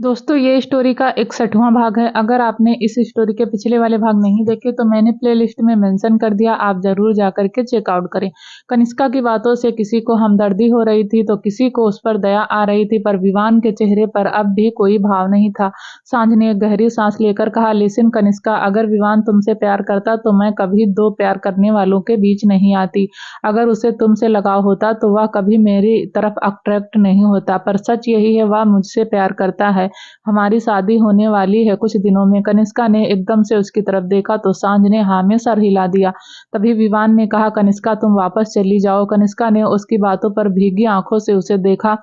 दोस्तों ये स्टोरी का 61वां भाग है। अगर आपने इस स्टोरी के पिछले वाले भाग नहीं देखे तो मैंने प्लेलिस्ट में मेंशन कर दिया, आप जरूर जाकर के चेकआउट करें। कनिष्का की बातों से किसी को हमदर्दी हो रही थी तो किसी को उस पर दया आ रही थी, पर विवान के चेहरे पर अब भी कोई भाव नहीं था। सांझ ने एक गहरी सांस लेकर कहा, लिसन कनिष्का, अगर विवान तुमसे प्यार करता तो मैं कभी दो प्यार करने वालों के बीच नहीं आती। अगर उसे तुमसे लगाव होता तो वह कभी मेरी तरफ अट्रैक्ट नहीं होता, पर सच यही है, वह मुझसे प्यार करता है। हमारी शादी होने वाली है कुछ दिनों में। कनिष्का ने एकदम से उसकी तरफ देखा तो सांझ ने हाँ में सर हिला दिया। तभी विवान ने कहा, कनिष्का तुम वापस चली जाओ। कनिष्का ने उसकी बातों पर भीगी आंखों से उसे देखा,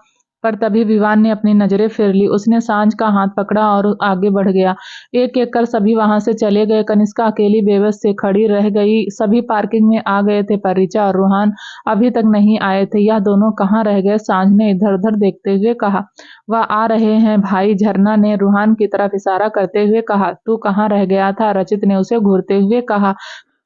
पर तभी विवान ने अपनी नजरें फेर ली। उसने सांझ का हाथ पकड़ा और आगे बढ़ गया। एक एक कर सभी वहां से चले गए। कनिष्का अकेली बेबस से खड़ी रह गई। सभी पार्किंग में आ गए थे, पर ऋचा और रूहान अभी तक नहीं आए थे। यह दोनों कहाँ रह गए? सांझ ने इधर उधर देखते हुए कहा। वह आ रहे हैं भाई, झरना ने रूहान की तरफ इशारा करते हुए कहा। तू कहाँ रह गया था? रचित ने उसे घूरते हुए कहा।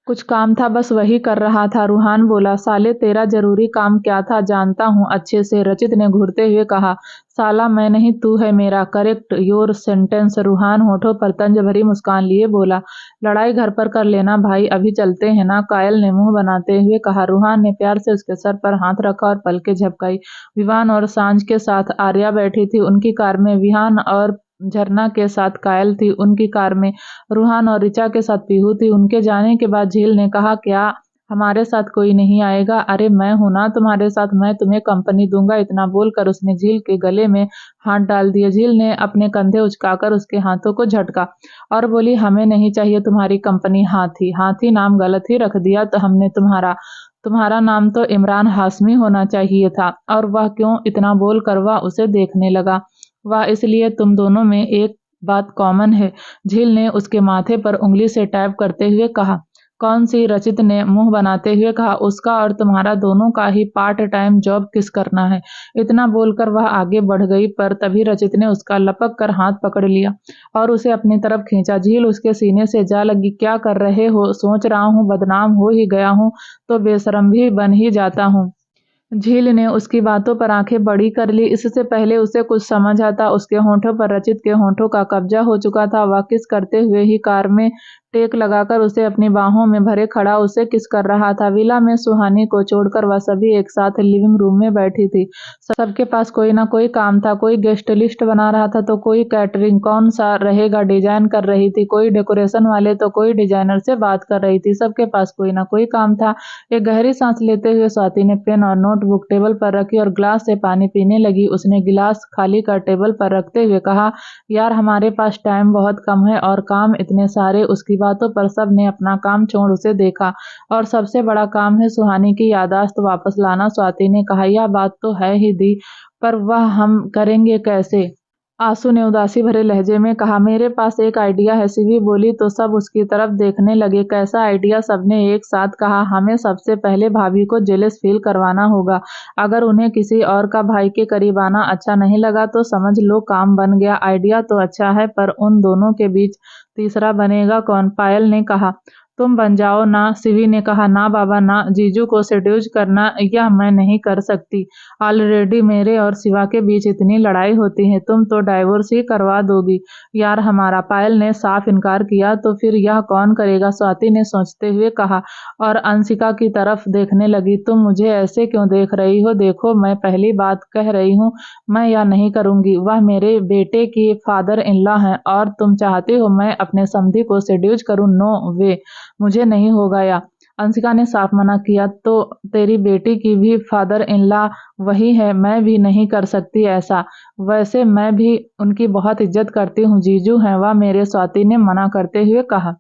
कुछ काम था, बस वही कर रहा था, रूहान बोला। साले तेरा जरूरी काम क्या था? जानता हूँ अच्छे से, रचित ने घूरते हुए कहा। साला मैं नहीं, तू है मेरा। करेक्ट योर सेंटेंस, रूहान होठों पर तंज भरी मुस्कान लिए बोला। लड़ाई घर पर कर लेना भाई, अभी चलते हैं ना, कायल ने मुंह बनाते हुए कहा। रूहान ने प्यार से उसके सर पर हाथ रखा और पलकें झपकाई। विवान और सांझ के साथ आर्या बैठी थी उनकी कार में। विहान और झरना के साथ कायल थी उनकी कार में। रूहान और ऋचा के साथ पीहू थी। उनके जाने के बाद झील ने कहा, क्या हमारे साथ कोई नहीं आएगा? अरे मैं हूं ना तुम्हारे साथ, मैं तुम्हें कंपनी दूंगा। इतना बोलकर उसने झील के गले में हाथ डाल दिए। झील ने अपने कंधे उचकाकर उसके हाथों को झटका और बोली, हमें नहीं चाहिए तुम्हारी कंपनी। हाथी? हाथी नाम गलत ही रख दिया तो हमने तुम्हारा। तुम्हारा नाम तो इमरान हाशमी होना चाहिए था। और वह क्यों? इतना बोलकर वह उसे देखने लगा। वह इसलिए, तुम दोनों में एक बात कॉमन है। झील ने उसके माथे पर उंगली से टैप करते हुए कहा। कौन सी? रचित ने मुंह बनाते हुए कहा। उसका और तुम्हारा दोनों का ही पार्ट टाइम जॉब किस करना है। इतना बोलकर वह आगे बढ़ गई, पर तभी रचित ने उसका लपक कर हाथ पकड़ लिया और उसे अपनी तरफ खींचा। झील उसके सीने से जा लगी। क्या कर रहे हो? सोच रहा हूँ बदनाम हो ही गया हूँ तो बेशरम भी बन ही जाता हूँ। झील ने उसकी बातों पर आंखें बड़ी कर ली। इससे पहले उसे कुछ समझ आता, उसके होठों पर रचित के होठों का कब्जा हो चुका था। वह किस करते हुए ही कार में टेक लगाकर उसे अपनी बाहों में भरे खड़ा उसे किस कर रहा था। विला में सुहानी को छोड़कर वह सभी एक साथ लिविंग रूम में बैठी थी। सबके पास कोई ना कोई काम था। कोई गेस्ट लिस्ट बना रहा था तो कोई कैटरिंग कौन सा रहेगा डिजाइन कर रही थी, कोई डेकोरेशन वाले तो कोई डिजाइनर से बात कर रही थी। सबके पास कोई ना कोई काम था। एक गहरी सांस लेते हुए स्वाति ने पेन और नोटबुक टेबल पर रखी और ग्लास से पानी पीने लगी। उसने गिलास खाली कर टेबल पर रखते हुए कहा, यार हमारे पास टाइम बहुत कम है और काम इतने सारे। उसकी बातों पर सब ने अपना काम छोड़ उसे देखा। और सबसे बड़ा काम है सुहानी की याददाश्त वापस लाना, स्वाति ने कहा। यह बात तो है ही दी, पर वह हम करेंगे कैसे? आंसू ने उदासी भरे लहजे में कहा। मेरे पास एक आइडिया है, शिवी बोली तो सब उसकी तरफ देखने लगे। कैसा आइडिया? सबने एक साथ कहा। हमें सबसे पहले भाभी को जेलस फील करवाना होगा। अगर उन्हें किसी और का भाई के करीब आना अच्छा नहीं लगा तो समझ लो काम बन गया। आइडिया तो अच्छा है, पर उन दोनों के बीच तीसरा बनेगा कौन? पायल ने कहा। तुम बन जाओ ना, शिवी ने कहा। ना बाबा ना, जीजू को सेड्यूस करना यह मैं नहीं कर सकती। ऑलरेडी मेरे और शिवा के बीच इतनी लड़ाई होती है, तुम तो डाइवोर्स ही करवा दोगी यार हमारा। पायल ने साफ इनकार किया। तो फिर यह कौन करेगा? स्वाति ने सोचते हुए कहा और अंशिका की तरफ देखने लगी। तुम मुझे ऐसे क्यों देख रही हो? देखो मैं पहली बात कह रही हूँ, मैं यह नहीं करूंगी। वह मेरे बेटे की फादर इन लॉ है और तुम चाहती हो मैं अपने समधी को सेड्यूस करूं? नो वे, मुझे नहीं होगा। या अंशिका ने साफ मना किया। तो तेरी बेटी की भी फादर इन लॉ वही है, मैं भी नहीं कर सकती ऐसा। वैसे मैं भी उनकी बहुत इज्जत करती हूँ, जीजू हैं वह मेरे, स्वाति ने मना करते हुए कहा।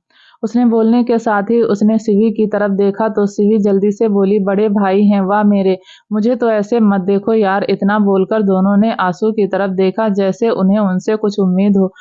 उसने बोलने के साथ ही उसने शिवी की तरफ देखा तो शिवी जल्दी से बोली, बड़े भाई हैं वह मेरे, मुझे तो ऐसे मत देखो यार। इतना बोलकर दोनों ने आंसू की तरफ देखा, जैसे उन्हें उनसे कुछ उम्मीद हो।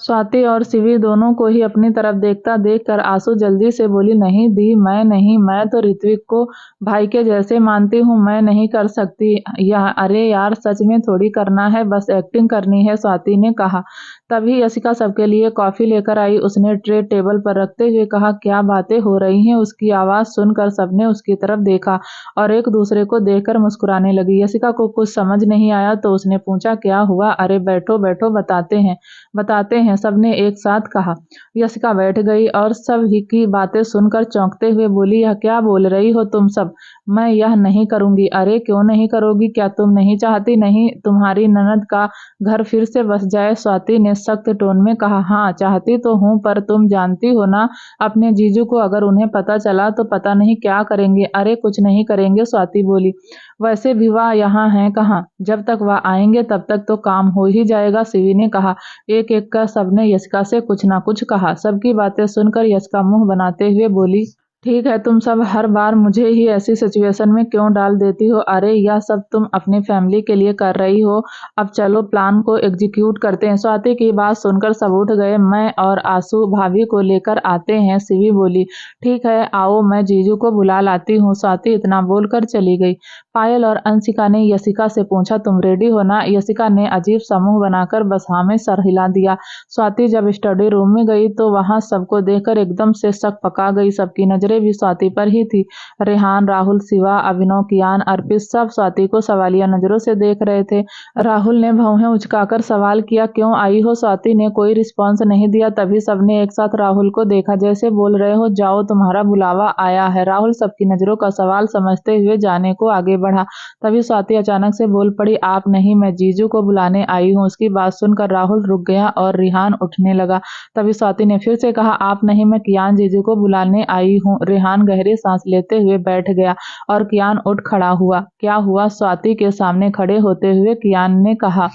स्वाति और शिवी दोनों को ही अपनी तरफ देखता देखकर आंसू जल्दी से बोली, नहीं दी, मैं नहीं, मैं तो ऋत्विक को भाई के जैसे मानती हूँ, मैं नहीं कर सकती यह। अरे यार, सच में थोड़ी करना है, बस एक्टिंग करनी है, स्वाति ने कहा। तभी यशिका सबके लिए कॉफी लेकर आई। उसने ट्रे टेबल पर रखते हुए कहा, क्या बातें हो रही हैं। उसकी आवाज सुनकर सबने उसकी तरफ देखा और एक दूसरे को देखकर मुस्कुराने लगी। यशिका को कुछ समझ नहीं आया तो उसने पूछा, क्या हुआ। अरे बैठो बैठो, बताते हैं, सबने एक साथ कहा। यशिका बैठ गई और सब ही की बातें सुनकर चौंकते हुए बोली, यह क्या बोल रही हो तुम सब। मैं यह नहीं करूंगी। अरे क्यों नहीं करोगी, क्या तुम नहीं चाहती नहीं तुम्हारी ननद का घर फिर से बस जाए। स्वाति ने सख्त टोन में कहा, हाँ चाहती तो हूँ, पर तुम जानती हो ना अपने जीजू को, अगर उन्हें पता चला तो पता नहीं क्या करेंगे। अरे कुछ नहीं करेंगे, स्वाति बोली। वैसे भी वह यहाँ हैं कहाँ, जब तक वह आएंगे तब तक तो काम हो ही जाएगा, शिवी ने कहा। एक एक कर सबने यशिका से कुछ ना कुछ कहा। सबकी बातें सुनकर यशिका मुंह बनाते हुए बोली, ठीक है, तुम सब हर बार मुझे ही ऐसी सिचुएशन में क्यों डाल देती हो। अरे यह सब तुम अपनी फैमिली के लिए कर रही हो, अब चलो प्लान को एग्जीक्यूट करते हैं। स्वाति की बात सुनकर सब उठ गए। मैं और आंसू भाभी को लेकर आते हैं, शिवी बोली। ठीक है, आओ, मैं जीजू को बुला लाती हूँ। स्वाति इतना बोलकर चली गई। पायल और अंशिका ने यशिका से पूछा, तुम रेडी हो ना। यशिका ने अजीब समूह बनाकर बस हाँ में सर हिला दिया। स्वाति जब स्टडी रूम में गई तो वहां सबको देखकर एकदम से शक पका गई। सबकी नजरें भी स्वाति पर ही थी। रेहान, राहुल, शिवा, अभिनव, कियान, अर्पित सब स्वाति को सवालिया नजरों से देख रहे थे। राहुल ने भौहें उचकाकर सवाल किया, क्यों आई हो। स्वाति ने कोई रिस्पॉन्स नहीं दिया। तभी सबने एक साथ राहुल को देखा, जैसे बोल रहे हो, जाओ तुम्हारा बुलावा आया है। राहुल सबकी नजरों का सवाल समझते हुए जाने को आगे बढ़ा। तभी स्वाति अचानक से बोल पड़ी, आप नहीं, मैं जीजू को बुलाने आई हूँ। उसकी बात सुनकर राहुल रुक गया और रेहान उठने लगा। तभी स्वाति ने फिर से कहा, आप नहीं, मैं कियान जीजू को बुलाने आई हूँ। रेहान गहरी सांस लेते हुए बैठ गया और कियान उठ खड़ा हुआ। क्या हुआ, स्वाति के सामने खड़े होते हुए कियान ने कहा।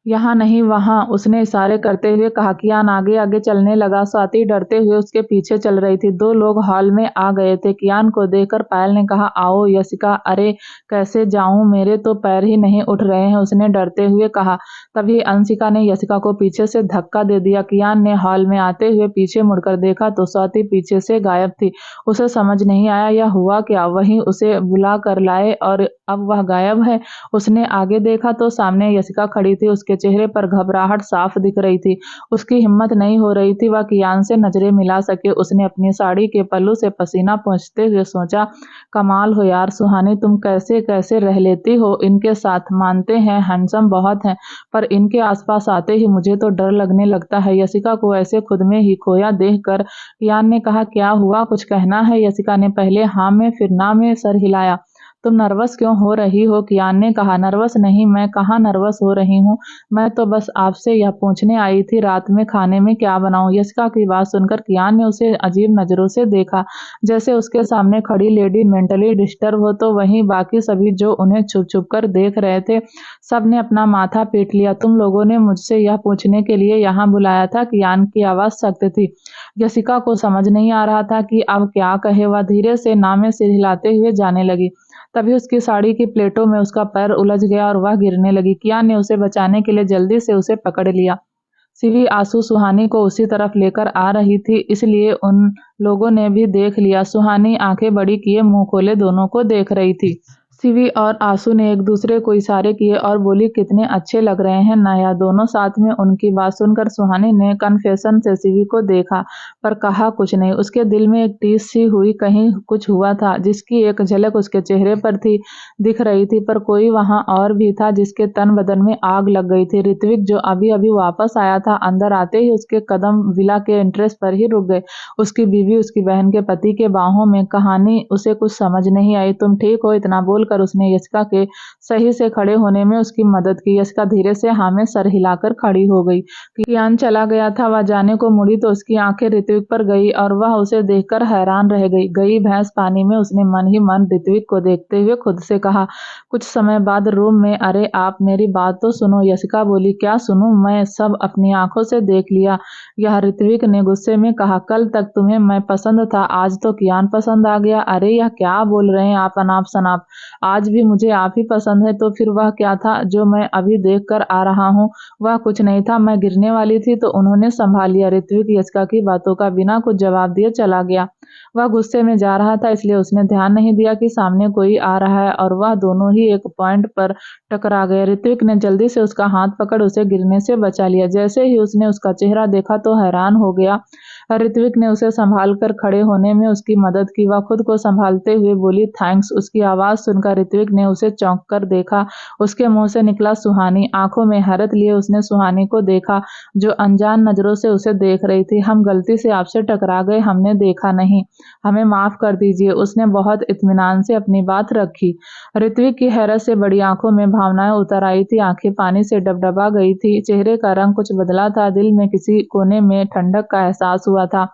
यहाँ नहीं, वहाँ, उसने इशारे करते हुए कहा। कियान आगे आगे चलने लगा। स्वाति डरते हुए उसके पीछे चल रही थी। दो लोग हॉल में आ गए थे। कियान को देखकर पायल ने कहा, आओ। यशिका, अरे कैसे जाऊं, मेरे तो पैर ही नहीं उठ रहे हैं, उसने डरते हुए कहा। तभी अंशिका ने यशिका को पीछे से धक्का दे दिया। कियान ने हॉल में आते हुए पीछे मुड़कर देखा तो स्वाति पीछे से गायब थी। उसे समझ नहीं आया यह हुआ क्या। वहीं उसे बुला कर लाए और अब वह गायब है। उसने आगे देखा तो सामने यशिका खड़ी थी। उसके चेहरे पर घबराहट साफ दिख रही थी। उसकी हिम्मत नहीं हो रही थी वह कियान से नजरें मिला सके। उसने अपनी साड़ी के पल्लू से पसीना पोंछते हुए सोचा, कमाल हो यार सुहानी, तुम कैसे कैसे रह लेती हो इनके साथ। मानते हैं हैंडसम बहुत हैं, पर इनके आसपास आते ही मुझे तो डर लगने लगता है। यशिका को ऐसे खुद में ही खोया देखकर कियान ने कहा, क्या हुआ, कुछ कहना है। यशिका ने पहले हाँ में फिर ना में सर हिलाया। तुम नर्वस क्यों हो रही हो, कियान ने कहा। नर्वस नहीं, मैं कहाँ नर्वस हो रही हूँ, मैं तो बस आपसे यह पूछने आई थी रात में खाने में क्या बनाऊं। यशिका की बात सुनकर कियान ने उसे अजीब नजरों से देखा, जैसे उसके सामने खड़ी लेडी मेंटली डिस्टर्ब हो। तो वहीं बाकी सभी जो उन्हें छुप छुप कर देख रहे थे, सब ने अपना माथा पीट लिया। तुम लोगों ने मुझसे यह पूछने के लिए यहाँ बुलाया था। कियान की आवाज सख्त थी। यशिका को समझ नहीं आ रहा था कि अब क्या कहे। वह धीरे से ना में सिर हिलाते हुए जाने लगी। तभी उसकी साड़ी की प्लेटों में उसका पैर उलझ गया और वह गिरने लगी। कियान ने उसे बचाने के लिए जल्दी से उसे पकड़ लिया। शिवी आंसू सुहानी को उसी तरफ लेकर आ रही थी, इसलिए उन लोगों ने भी देख लिया। सुहानी आंखें बड़ी किए मुंह खोले दोनों को देख रही थी। शिवी और आंसू ने एक दूसरे को इशारे किए और बोली, कितने अच्छे लग रहे हैं नाया दोनों साथ में। उनकी बात सुनकर सुहानी ने कन्फेशन से शिवी को देखा पर कहा कुछ नहीं। उसके दिल में एक टीस सी हुई, कहीं कुछ हुआ था जिसकी एक झलक उसके चेहरे पर थी, दिख रही थी। पर कोई वहां और भी था जिसके तन बदन में आग लग गई थी। ऋत्विक जो अभी अभी वापस आया था, अंदर आते ही उसके कदम विला के एंट्रेंस पर ही रुक गए। उसकी बीवी उसकी बहन के पति के बाहों में। कहानी उसे कुछ समझ नहीं आई। तुम ठीक हो, इतना बोल कर उसने यशिका के सही से खड़े होने में उसकी मदद की। यशिका धीरे से हाँ में सर हिलाकर खड़ी हो गई। कियान चला गया था। वह जाने को मुड़ी तो उसकी आंखें ऋत्विक पर गई और वह उसे देखकर हैरान रह गई। गई भैंस पानी में, उसने मन ही मन ऋत्विक को देखते हुए खुद से कहा। कुछ समय बाद रूम में, अरे आप मेरी बात तो सुनो। यशिका बोली, क्या सुनूं, मैं सब अपनी आंखों से देख लिया, यह ऋत्विक ने गुस्से में कहा। कल तक तुम्हें मैं पसंद था, आज तो कियान पसंद आ गया। अरे यह क्या बोल रहे हैं आप अनाप शनाप। आज भी मुझे आप ही पसंद है, तो फिर वह क्या था जो मैं अभी देख कर आ रहा हूँ? वह कुछ नहीं था, मैं गिरने वाली थी तो उन्होंने संभाल लिया। ऋत्विक यचिका की बातों का बिना कुछ जवाब दिए चला गया। वह गुस्से में जा रहा था, इसलिए उसने ध्यान नहीं दिया कि सामने कोई आ रहा है और वह दोनों ही एक पॉइंट पर टकरा गए। ऋत्विक ने जल्दी से उसका हाथ पकड़ उसे गिरने से बचा लिया। जैसे ही उसने उसका चेहरा देखा तो हैरान हो गया। ऋत्विक ने उसे संभाल कर खड़े होने में उसकी मदद की। वह खुद को संभालते हुए बोली, थैंक्स। उसकी आवाज सुनकर ऋत्विक ने उसे चौंक कर देखा। उसके मुंह से निकला सुहानी। आंखों में हैरत लिए उसने सुहानी को देखा, जो अनजान नजरों से उसे देख रही थी। हम गलती से आपसे टकरा गए, हमने देखा नहीं, हमें माफ कर दीजिए। उसने बहुत इत्मीनान से अपनी बात रखी। ऋत्विक की हैरत से बड़ी आंखों में भावनाएं उतर आई थी, आंखें पानी से डबडबा गई थी, चेहरे का रंग कुछ बदला था, दिल में किसी कोने में ठंडक का एहसास हुआ था।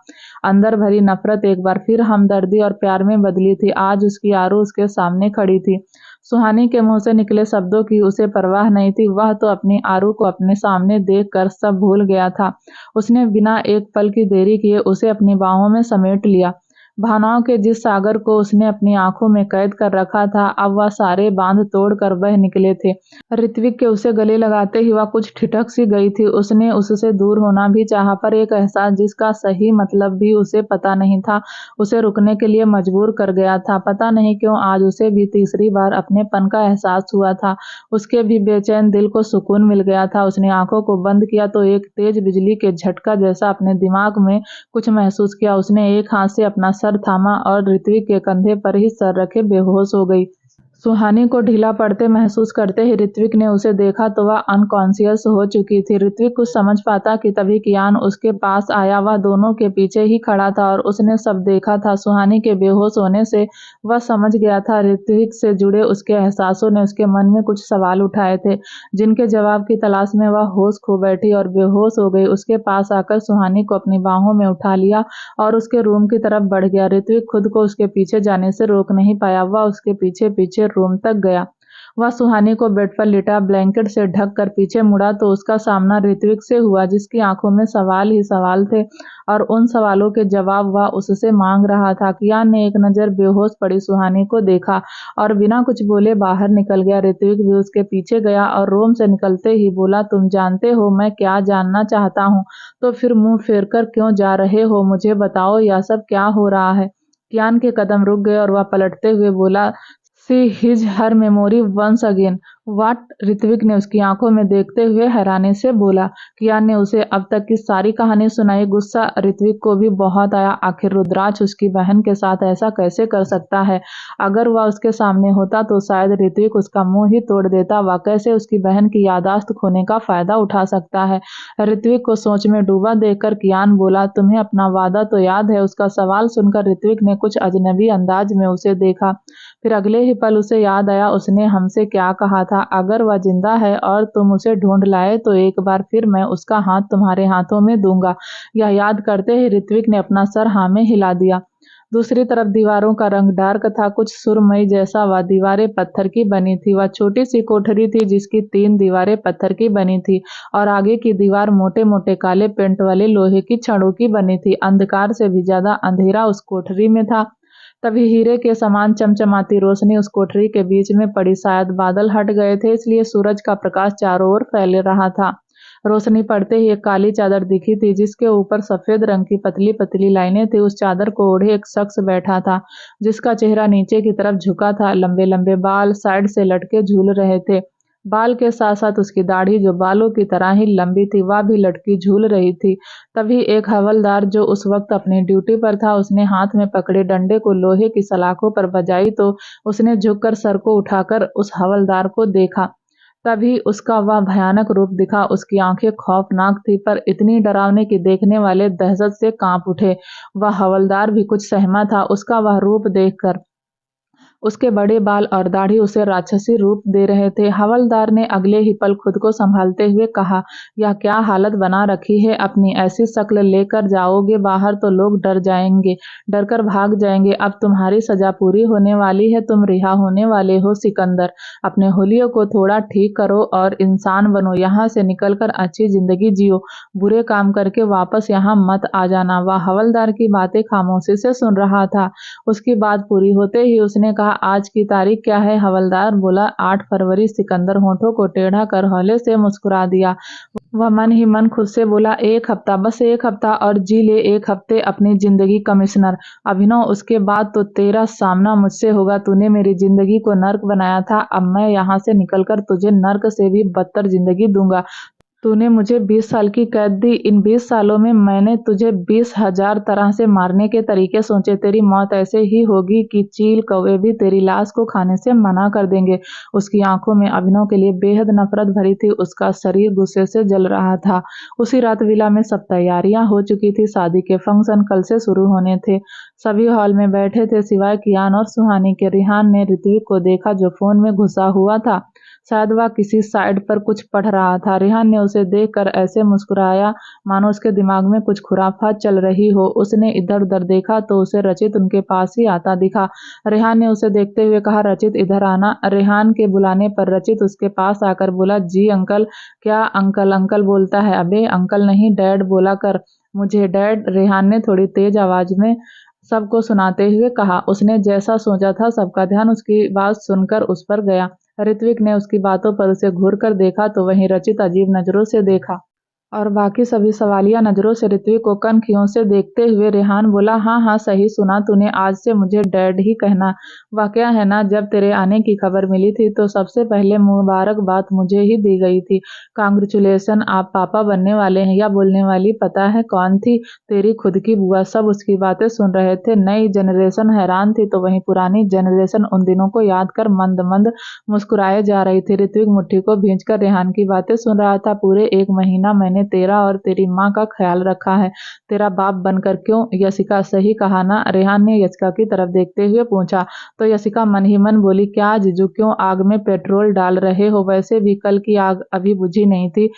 अंदर भरी नफरत एक बार फिर हमदर्दी और प्यार में बदली थी। आज उसकी आरू उसके सामने खड़ी थी। सुहानी के मुंह से निकले शब्दों की उसे परवाह नहीं थी। वह तो अपनी आरू को अपने सामने देखकर सब भूल गया था। उसने बिना एक पल की देरी किए उसे अपनी बाहों में समेट लिया। भावनाओं के जिस सागर को उसने अपनी आंखों में कैद कर रखा था, अब वह सारे बांध तोड़कर बह निकले थे। ऋत्विक के उसे गले लगाते ही वह कुछ ठिठक सी गई थी। उसने उससे दूर होना भी चाहा, पर एक एहसास जिसका सही मतलब भी उसे पता नहीं था, उसे रुकने के लिए मजबूर कर गया था। पता नहीं क्यों आज उसे भी तीसरी बार अपनेपन का एहसास हुआ था। उसके भी बेचैन दिल को सुकून मिल गया था। उसने आंखों को बंद किया तो एक तेज बिजली के झटका जैसा अपने दिमाग में कुछ महसूस किया। उसने एक हाथ से अपना सर थामा और ऋत्विक के कंधे पर ही सर रखे बेहोश हो गई। सुहानी को ढीला पड़ते महसूस करते ही ऋत्विक ने उसे देखा तो वह अनकॉन्शियस हो चुकी थी। ऋत्विक कुछ समझ पाता कि तभी कियान उसके पास आया। वह दोनों के पीछे ही खड़ा था और उसने सब देखा था। सुहानी के बेहोश होने से वह समझ गया था ऋत्विक से जुड़े उसके एहसासों ने उसके मन में कुछ सवाल उठाए थे, जिनके जवाब की तलाश में वह होश खो बैठी और बेहोश हो गई। उसके पास आकर सुहानी को अपनी बाहों में उठा लिया और उसके रूम की तरफ बढ़ गया। ऋत्विक खुद को उसके पीछे जाने से रोक नहीं पाया। वह उसके पीछे पीछे रूम तक गया। वह सुहानी को बेड पर लिटा ब्लैंकेट से ढक कर पीछे मुड़ा तो उसका सामना ऋत्विक से हुआ, जिसकी आंखों में सवाल ही सवाल थे और उन सवालों के जवाब वह उससे मांग रहा था। कियान ने एक नजर बेहोश पड़ी सुहानी को देखा और बिना कुछ बोले बाहर निकल गया। ऋत्विक भी उसके पीछे गया और रूम से निकलते ही बोला, तुम जानते हो मैं क्या जानना चाहता हूँ, तो फिर मुंह फेर कर क्यों जा रहे हो? मुझे बताओ यह सब क्या हो रहा है? कियान के कदम रुक गए और वह पलटते हुए बोला, see his her memory once again. What? Ritwik ने उसकी आंखों में देखते हुए हैरानी से बोला। कियान ने उसे अब तक की सारी कहानी सुनाई। गुस्सा ऋत्विक को भी बहुत आया। आखिर रुद्राक्ष उसकी बहन के साथ ऐसा कैसे कर सकता है? अगर वह उसके सामने होता तो शायद ऋत्विक उसका मुंह ही तोड़ देता। वह कैसे उसकी बहन की यादाश्त खोने का फायदा उठा सकता है? ऋत्विक को सोच में डूबा देखकर कियान बोला, तुम्हें अपना वादा तो याद है? उसका सवाल सुनकर ऋत्विक ने कुछ अजनबी अंदाज में उसे देखा। फिर अगले ही पल उसे याद आया उसने हमसे क्या कहा था, अगर वह जिंदा है और तुम उसे ढूंढ लाए तो एक बार फिर मैं उसका हाथ तुम्हारे हाथों में दूंगा। यह याद करते ही ऋत्विक ने अपना सर हाँ में हिला दिया। दूसरी तरफ दीवारों का रंग डार्क था, कुछ सुरमई जैसा। वह दीवारें पत्थर की बनी थी। वह छोटी सी कोठरी थी जिसकी 3 दीवारें पत्थर की बनी थी और आगे की दीवार मोटे मोटे काले पेंट वाले लोहे की छड़ों की बनी थी। अंधकार से भी ज्यादा अंधेरा उस कोठरी में था। तभी हीरे के समान चमचमाती रोशनी उस कोठरी के बीच में पड़ी। शायद बादल हट गए थे, इसलिए सूरज का प्रकाश चारों ओर फैल रहा था। रोशनी पड़ते ही एक काली चादर दिखी थी जिसके ऊपर सफेद रंग की पतली पतली लाइनें थी। उस चादर को ओढ़े एक शख्स बैठा था जिसका चेहरा नीचे की तरफ झुका था। लंबे लंबे बाल साइड से लटके झूल रहे थे। बाल के साथ साथ उसकी दाढ़ी, जो बालों की तरह ही लंबी थी, वह भी लटकी झूल रही थी। तभी एक हवलदार जो उस वक्त अपनी ड्यूटी पर था, उसने हाथ में पकड़े डंडे को लोहे की सलाखों पर बजाई तो उसने झुककर सर को उठाकर उस हवलदार को देखा। तभी उसका वह भयानक रूप दिखा। उसकी आंखें खौफनाक थी, पर इतनी डरावनी कि देखने वाले दहशत से कांप उठे। वह हवलदार भी कुछ सहमा था उसका वह रूप देखकर। उसके बड़े बाल और दाढ़ी उसे राक्षसी रूप दे रहे थे। हवलदार ने अगले ही पल खुद को संभालते हुए कहा, यह क्या हालत बना रखी है अपनी? ऐसी शक्ल लेकर जाओगे बाहर तो लोग डर जाएंगे, डरकर भाग जाएंगे। अब तुम्हारी सजा पूरी होने वाली है, तुम रिहा होने वाले हो। सिकंदर, अपने होलियों को थोड़ा ठीक करो और इंसान बनो। यहाँ से निकलकर अच्छी जिंदगी जियो, बुरे काम करके वापस यहाँ मत आ जाना। वह हवलदार की बातें खामोशी से सुन रहा था। उसकी बात पूरी होते ही उसने कहा, कहा, आज की तारीख क्या है? हवलदार बोला, 8 फरवरी। सिकंदर होठों को टेढ़ा कर हौले से मुस्कुरा दिया। वह मन ही मन खुद से बोला, 1 हफ्ता, बस 1 हफ्ता और जी ले 1 हफ्ते अपनी जिंदगी कमिश्नर। अभिनव, उसके बाद तो तेरा सामना मुझसे होगा। तूने मेरी जिंदगी को नर्क बनाया था, अब मैं यहाँ से निकलकर तुझे नर्क से भी बदतर जिंदगी दूंगा। तूने मुझे 20 साल की कैद दी। इन 20 सालों में मैंने तुझे 20,000 तरह से मारने के तरीके सोचे। तेरी मौत ऐसे ही होगी कि चील कौवे भी तेरी लाश को खाने से मना कर देंगे। उसकी आंखों में अभिनव के लिए बेहद नफरत भरी थी। उसका शरीर गुस्से से जल रहा था। उसी रात विला में सब तैयारियां हो चुकी थी। शादी के फंक्शन कल से शुरू होने थे। सभी हॉल में बैठे थे सिवाय कियान और सुहानी के। रिहान ने ऋत्विक को देखा जो फोन में घुसा हुआ था। शायद वह किसी साइट पर कुछ पढ़ रहा था। रिहान ने उसे देखकर ऐसे मुस्कुराया मानो उसके दिमाग में कुछ खुराफात चल रही हो। उसने इधर उधर देखा तो उसे रचित उनके पास ही आता दिखा। रिहान ने उसे देखते हुए कहा, रचित इधर आना। रिहान के बुलाने पर रचित उसके पास आकर बोला, जी अंकल। क्या अंकल अंकल बोलता है? अबे अंकल नहीं, डैड बोला कर मुझे। डैड, रिहान ने थोड़ी तेज आवाज में सबको सुनाते हुए कहा। उसने जैसा सोचा था सबका ध्यान उसकी बात सुनकर उस पर गया। ऋत्विक ने उसकी बातों पर उसे घूरकर देखा तो वहीं रचित अजीब नजरों से देखा और बाकी सभी सवालिया नजरों से ऋत्विक को कनखियों से देखते हुए रिहान बोला, हाँ हाँ सही सुना तूने, आज से मुझे डैड ही कहना। वाकया है ना, जब तेरे आने की खबर मिली थी तो सबसे पहले मुबारकबाद मुझे ही दी गई थी। कांग्रेचुलेशन, आप पापा बनने वाले हैं। या बोलने वाली पता है कौन थी? तेरी खुद की बुआ। सब उसकी बातें सुन रहे थे। नई जनरेशन हैरान थी तो वहीं पुरानी जनरेशन उन दिनों को याद कर मंद मंद मुस्कुराए जा रही थी। ऋत्विक मुट्ठी को भींचकर रेहान की बातें सुन रहा था। पूरे 1 महीना मैंने तेरा और तेरी माँ का ख्याल रखा है, तेरा बाप बनकर। क्यों? यशिका, सही कहा ना? रेहान ने यशिका की तरफ देखते हुए पूछा तो यशिका मन ही मन बोली, क्या जीजू, क्यों आग में पेट्रोल डाल रहे हो? वैसे भी कल की आग अभी बुझी नहीं थी।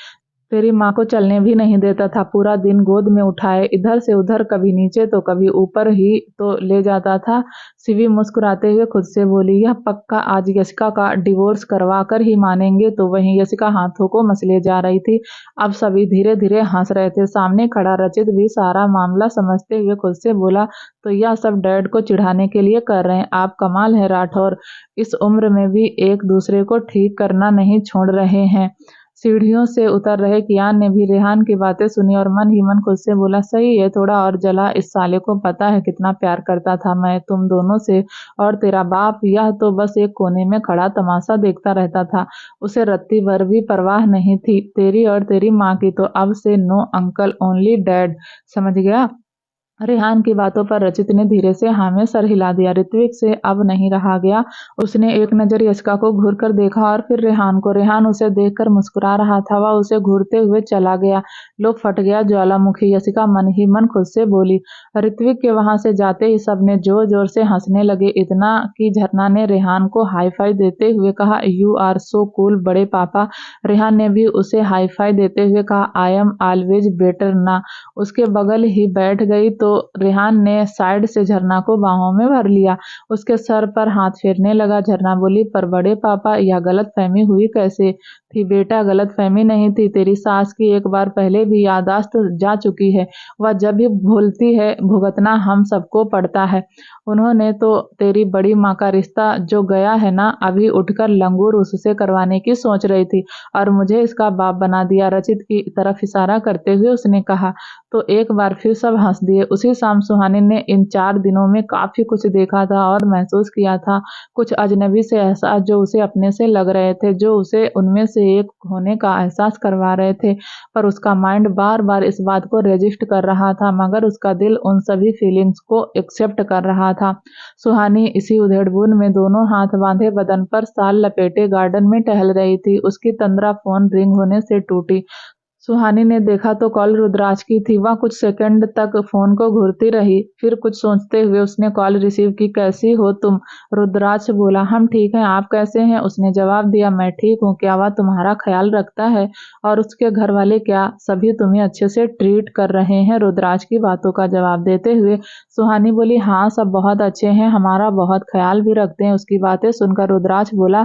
तेरी माँ को चलने भी नहीं देता था। पूरा दिन गोद में उठाए इधर से उधर, कभी नीचे तो कभी ऊपर ही तो ले जाता था। शिवी मुस्कुराते हुए खुद से बोली, यह पक्का आज यशिका का डिवोर्स करवा कर ही मानेंगे। तो वहीं यशिका हाथों को मसले जा रही थी। अब सभी धीरे धीरे हंस रहे थे। सामने खड़ा रचित भी सारा मामला समझते हुए खुद से बोला, तो यह सब डैड को चिढ़ाने के लिए कर रहे हैं। आप कमाल है राठौर, इस उम्र में भी एक दूसरे को ठीक करना नहीं छोड़ रहे हैं। सीढ़ियों से उतर रहे कियान ने भी रेहान की बातें सुनी और मन ही मन खुद से बोला, सही है, थोड़ा और जला। इस साले को पता है कितना प्यार करता था मैं तुम दोनों से। और तेरा बाप, यह तो बस एक कोने में खड़ा तमाशा देखता रहता था। उसे रत्ती भर भी परवाह नहीं थी तेरी और तेरी माँ की। तो अब से नो अंकल, ओनली डैड, समझ गया? रेहान की बातों पर रचित ने धीरे से हाँ में सर हिला दिया। ऋत्विक से अब नहीं रहा गया। उसने एक नजर यशिका को घूर कर देखा और फिर रेहान को। रेहान उसे देखकर मुस्कुरा रहा था। वह उसे घूरते हुए चला गया। लो फट गया ज्वालामुखी, यशिका मन ही मन खुद से बोली। ऋत्विक के वहां से जाते ही सबने जोर जोर से हंसने लगे। इतना कि झरना ने रेहान को हाई फाई देते हुए कहा, यू आर सो कूल बड़े पापा। रेहान ने भी उसे हाई फाई देते हुए कहा, आई एम ऑलवेज बेटर ना। उसके बगल ही बैठ गई तो रेहान ने साइड से झरना को बाहों में भर लिया। उसके सर पर हाथ फेरने लगा। झरना बोली, पर बड़े पापा, यह गलतफहमी हुई कैसे थी? बेटा, गलतफहमी नहीं थी। तेरी सास की एक बार पहले भी याददाश्त जा चुकी है। वह जब भी भूलती है भुगतना हम सबको पड़ता है। उन्होंने तो तेरी बड़ी माँ का रिश्ता जो गया है ना, अभी उठकर लंगूर उससे करवाने की सोच रही थी और मुझे इसका बाप बना दिया। रचित की तरफ इशारा करते हुए उसने कहा। तो एक बार फिर सब हंस दिए। उसी शाम सुहानी ने इन 4 दिनों में काफी कुछ देखा था और महसूस किया था। कुछ अजनबी से एहसास जो उसे अपने से लग रहे थे, जो उसे उनमें से एक होने का एहसास करवा रहे थे। पर उसका माइंड बार बार इस बात को रेजिस्ट कर रहा था, मगर उसका दिल उन सभी फीलिंग्स को एक्सेप्ट कर रहा था। सुहानी इसी उधेड़बुन में दोनों हाथ बांधे बदन पर साल लपेटे गार्डन में टहल रही थी। उसकी तंद्रा फोन रिंग होने से टूटी। सुहानी ने देखा तो कॉल रुद्राज की थी। वह कुछ सेकंड तक फोन को घूरती रही, फिर कुछ सोचते हुए उसने कॉल रिसीव की। कैसी हो तुम? रुद्राज बोला, हम ठीक हैं, आप कैसे हैं? उसने जवाब दिया, मैं ठीक हूँ। क्या वह तुम्हारा ख्याल रखता है? और उसके घर वाले, क्या सभी तुम्हें अच्छे से ट्रीट कर रहे हैं? रुद्राज की बातों का जवाब देते हुए सुहानी बोली, हाँ सब बहुत अच्छे हैं, हमारा बहुत ख्याल भी रखते हैं। उसकी बातें सुनकर रुद्राज बोला,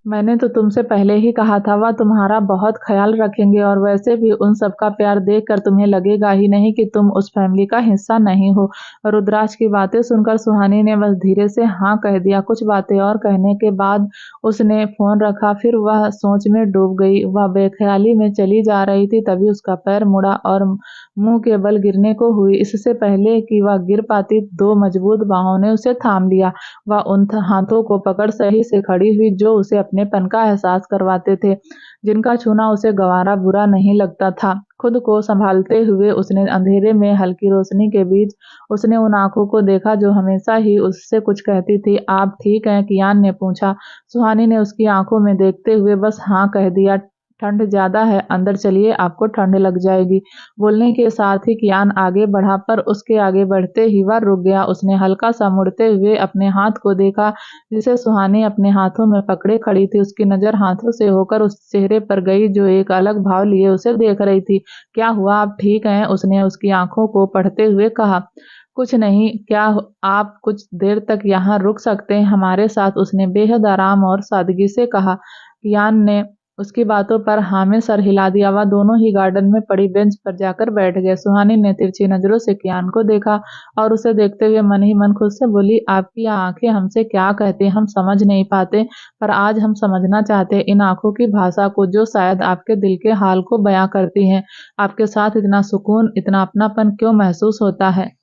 मैंने तो तुमसे पहले ही कहा था वह तुम्हारा बहुत ख्याल रखेंगे, और वैसे भी भी उन सबका प्यार देखकर तुम्हें लगेगा ही नहीं कि तुम उस फैमिली का हिस्सा नहीं हो। रुद्राक्ष की बातें सुनकर सुहानी ने बस धीरे से हाँ कह दिया। कुछ बातें और कहने के बाद उसने फोन रखा। फिर वह सोच में डूब गई। वह बेख्याली में चली जा रही थी, तभी उसका पैर मुड़ा और मुंह के बल गिरने को हुई। इससे पहले कि वह गिर पाती, दो मजबूत बाहों ने उसे थाम लिया। वह उन हाथों को पकड़ सही से खड़ी हुई जो उसे अपनेपन का एहसास करवाते थे, जिनका छूना उसे गंवारा बुरा नहीं लगता था। खुद को संभालते हुए उसने अंधेरे में हल्की रोशनी के बीच उसने उन आंखों को देखा जो हमेशा ही उससे कुछ कहती थी। आप ठीक हैं? कियान ने पूछा। सुहानी ने उसकी आंखों में देखते हुए बस हाँ कह दिया। ठंड ज्यादा है, अंदर चलिए, आपको ठंड लग जाएगी। बोलने के साथ ही कियान आगे बढ़ा, पर उसके आगे बढ़ते ही वह रुक गया। उसने हल्का सा मुड़ते हुए अपने हाथ को देखा जिसे सुहानी अपने हाथों में पकड़े खड़ी थी। उसकी नजर हाथों से होकर उस चेहरे पर गई जो एक अलग भाव लिए उसे देख रही थी। क्या हुआ, आप ठीक हैं? उसने उसकी आंखों को पढ़ते हुए कहा। कुछ नहीं, क्या आप कुछ देर तक यहाँ रुक सकते हैं हमारे साथ? उसने बेहद आराम और सादगी से कहा। कियान ने उसकी बातों पर हाँ में सर हिला दिया। वह दोनों ही गार्डन में पड़ी बेंच पर जाकर बैठ गए। सुहानी ने तिरछी नजरों से कियान को देखा और उसे देखते हुए मन ही मन खुद से बोली, आपकी आंखें हमसे क्या कहती, हम समझ नहीं पाते, पर आज हम समझना चाहते इन आंखों की भाषा को जो शायद आपके दिल के हाल को बयां करती हैं। आपके साथ इतना सुकून, इतना अपनापन क्यों महसूस होता है?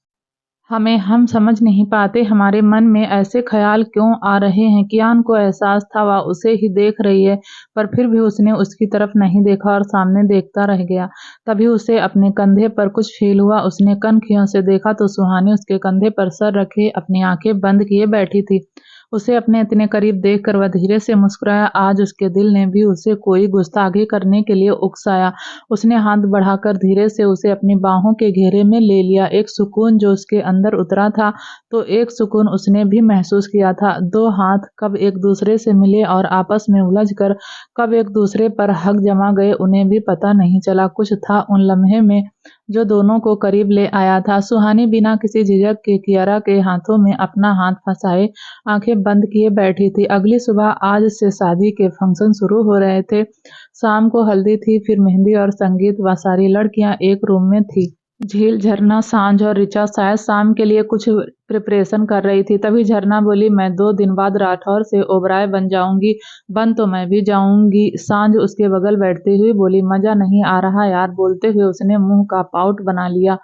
हम समझ नहीं पाते, हमारे मन में ऐसे ख्याल क्यों आ रहे हैं। कियान को एहसास था वह उसे ही देख रही है, पर फिर भी उसने उसकी तरफ नहीं देखा और सामने देखता रह गया। तभी उसे अपने कंधे पर कुछ फील हुआ। उसने कनखियों से देखा तो सुहानी उसके कंधे पर सर रखे अपनी आंखें बंद किए बैठी थी। उसे अपने इतने करीब देखकर वह धीरे से मुस्कुराया। आज उसके दिल ने भी उसे कोई गुस्ताखी करने के लिए उकसाया। उसने हाथ बढ़ाकर धीरे से उसे अपनी बाहों के घेरे में ले लिया। एक सुकून जो उसके अंदर उतरा था, तो एक सुकून उसने भी महसूस किया था। दो हाथ कब एक दूसरे से मिले और आपस में उलझकर कब एक दूसरे पर हक जमा गए, उन्हें भी पता नहीं चला। कुछ था उन लम्हे में जो दोनों को करीब ले आया था। सुहानी बिना किसी झिझक के कियारा के हाथों में अपना हाथ फंसाए आंखें बंद किए बैठी थी। अगली सुबह आज से शादी के फंक्शन शुरू हो रहे थे। शाम को हल्दी थी, फिर मेहंदी और संगीत। वह सारी लड़कियां एक रूम में थी। झील, झरना, सांझ और ऋचा शायद शाम के लिए कुछ प्रिपरेशन कर रही थी। तभी झरना बोली, मैं 2 दिन बाद राठौर से ओबराय बन जाऊंगी। बन तो मैं भी जाऊंगी। सांझ उसके बगल बैठती हुई बोली, मजा नहीं आ रहा यार। बोलते हुए उसने मुंह का पाउट बना लिया।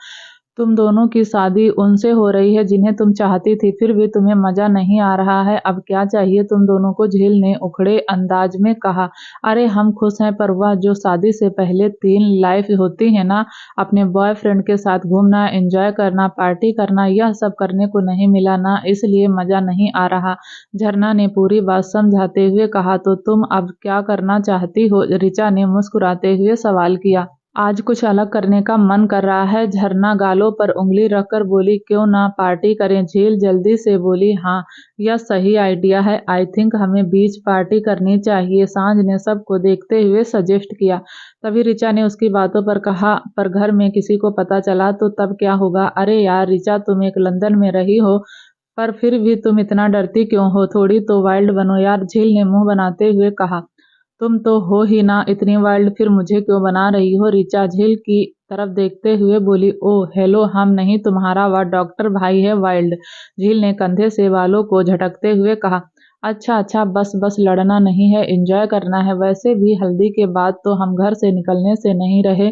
तुम दोनों की शादी उनसे हो रही है जिन्हें तुम चाहती थी, फिर भी तुम्हें मजा नहीं आ रहा है। अब क्या चाहिए तुम दोनों को? झील ने उखड़े अंदाज में कहा। अरे हम खुश हैं, पर वह जो शादी से पहले 3 लाइफ होती है ना, अपने बॉयफ्रेंड के साथ घूमना, एंजॉय करना, पार्टी करना, यह सब करने को नहीं मिला ना, इसलिए मजा नहीं आ रहा। झरना ने पूरी बात समझाते हुए कहा। तो तुम अब क्या करना चाहती हो? ऋचा ने मुस्कुराते हुए सवाल किया। आज कुछ अलग करने का मन कर रहा है। झरना गालों पर उंगली रखकर बोली, क्यों ना पार्टी करें? झील जल्दी से बोली, हाँ यह सही आइडिया है। आई थिंक हमें बीच पार्टी करनी चाहिए, सांझ ने सबको देखते हुए सजेस्ट किया। तभी ऋचा ने उसकी बातों पर कहा, पर घर में किसी को पता चला तो तब क्या होगा? अरे यार ऋचा, तुम एक लंदन में रही हो, पर फिर भी तुम इतना डरती क्यों हो? थोड़ी तो वाइल्ड बनो यार, झील ने मुंह बनाते हुए कहा। तुम तो हो ही ना इतनी वाइल्ड, फिर मुझे क्यों बना रही हो? ऋचा झील की तरफ देखते हुए बोली। ओह हेलो, हम नहीं, तुम्हारा वह डॉक्टर भाई है वाइल्ड। झील ने कंधे से बालों को झटकते हुए कहा। अच्छा अच्छा, बस बस, लड़ना नहीं है, एंजॉय करना है। वैसे भी हल्दी के बाद तो हम घर से निकलने से नहीं रहे,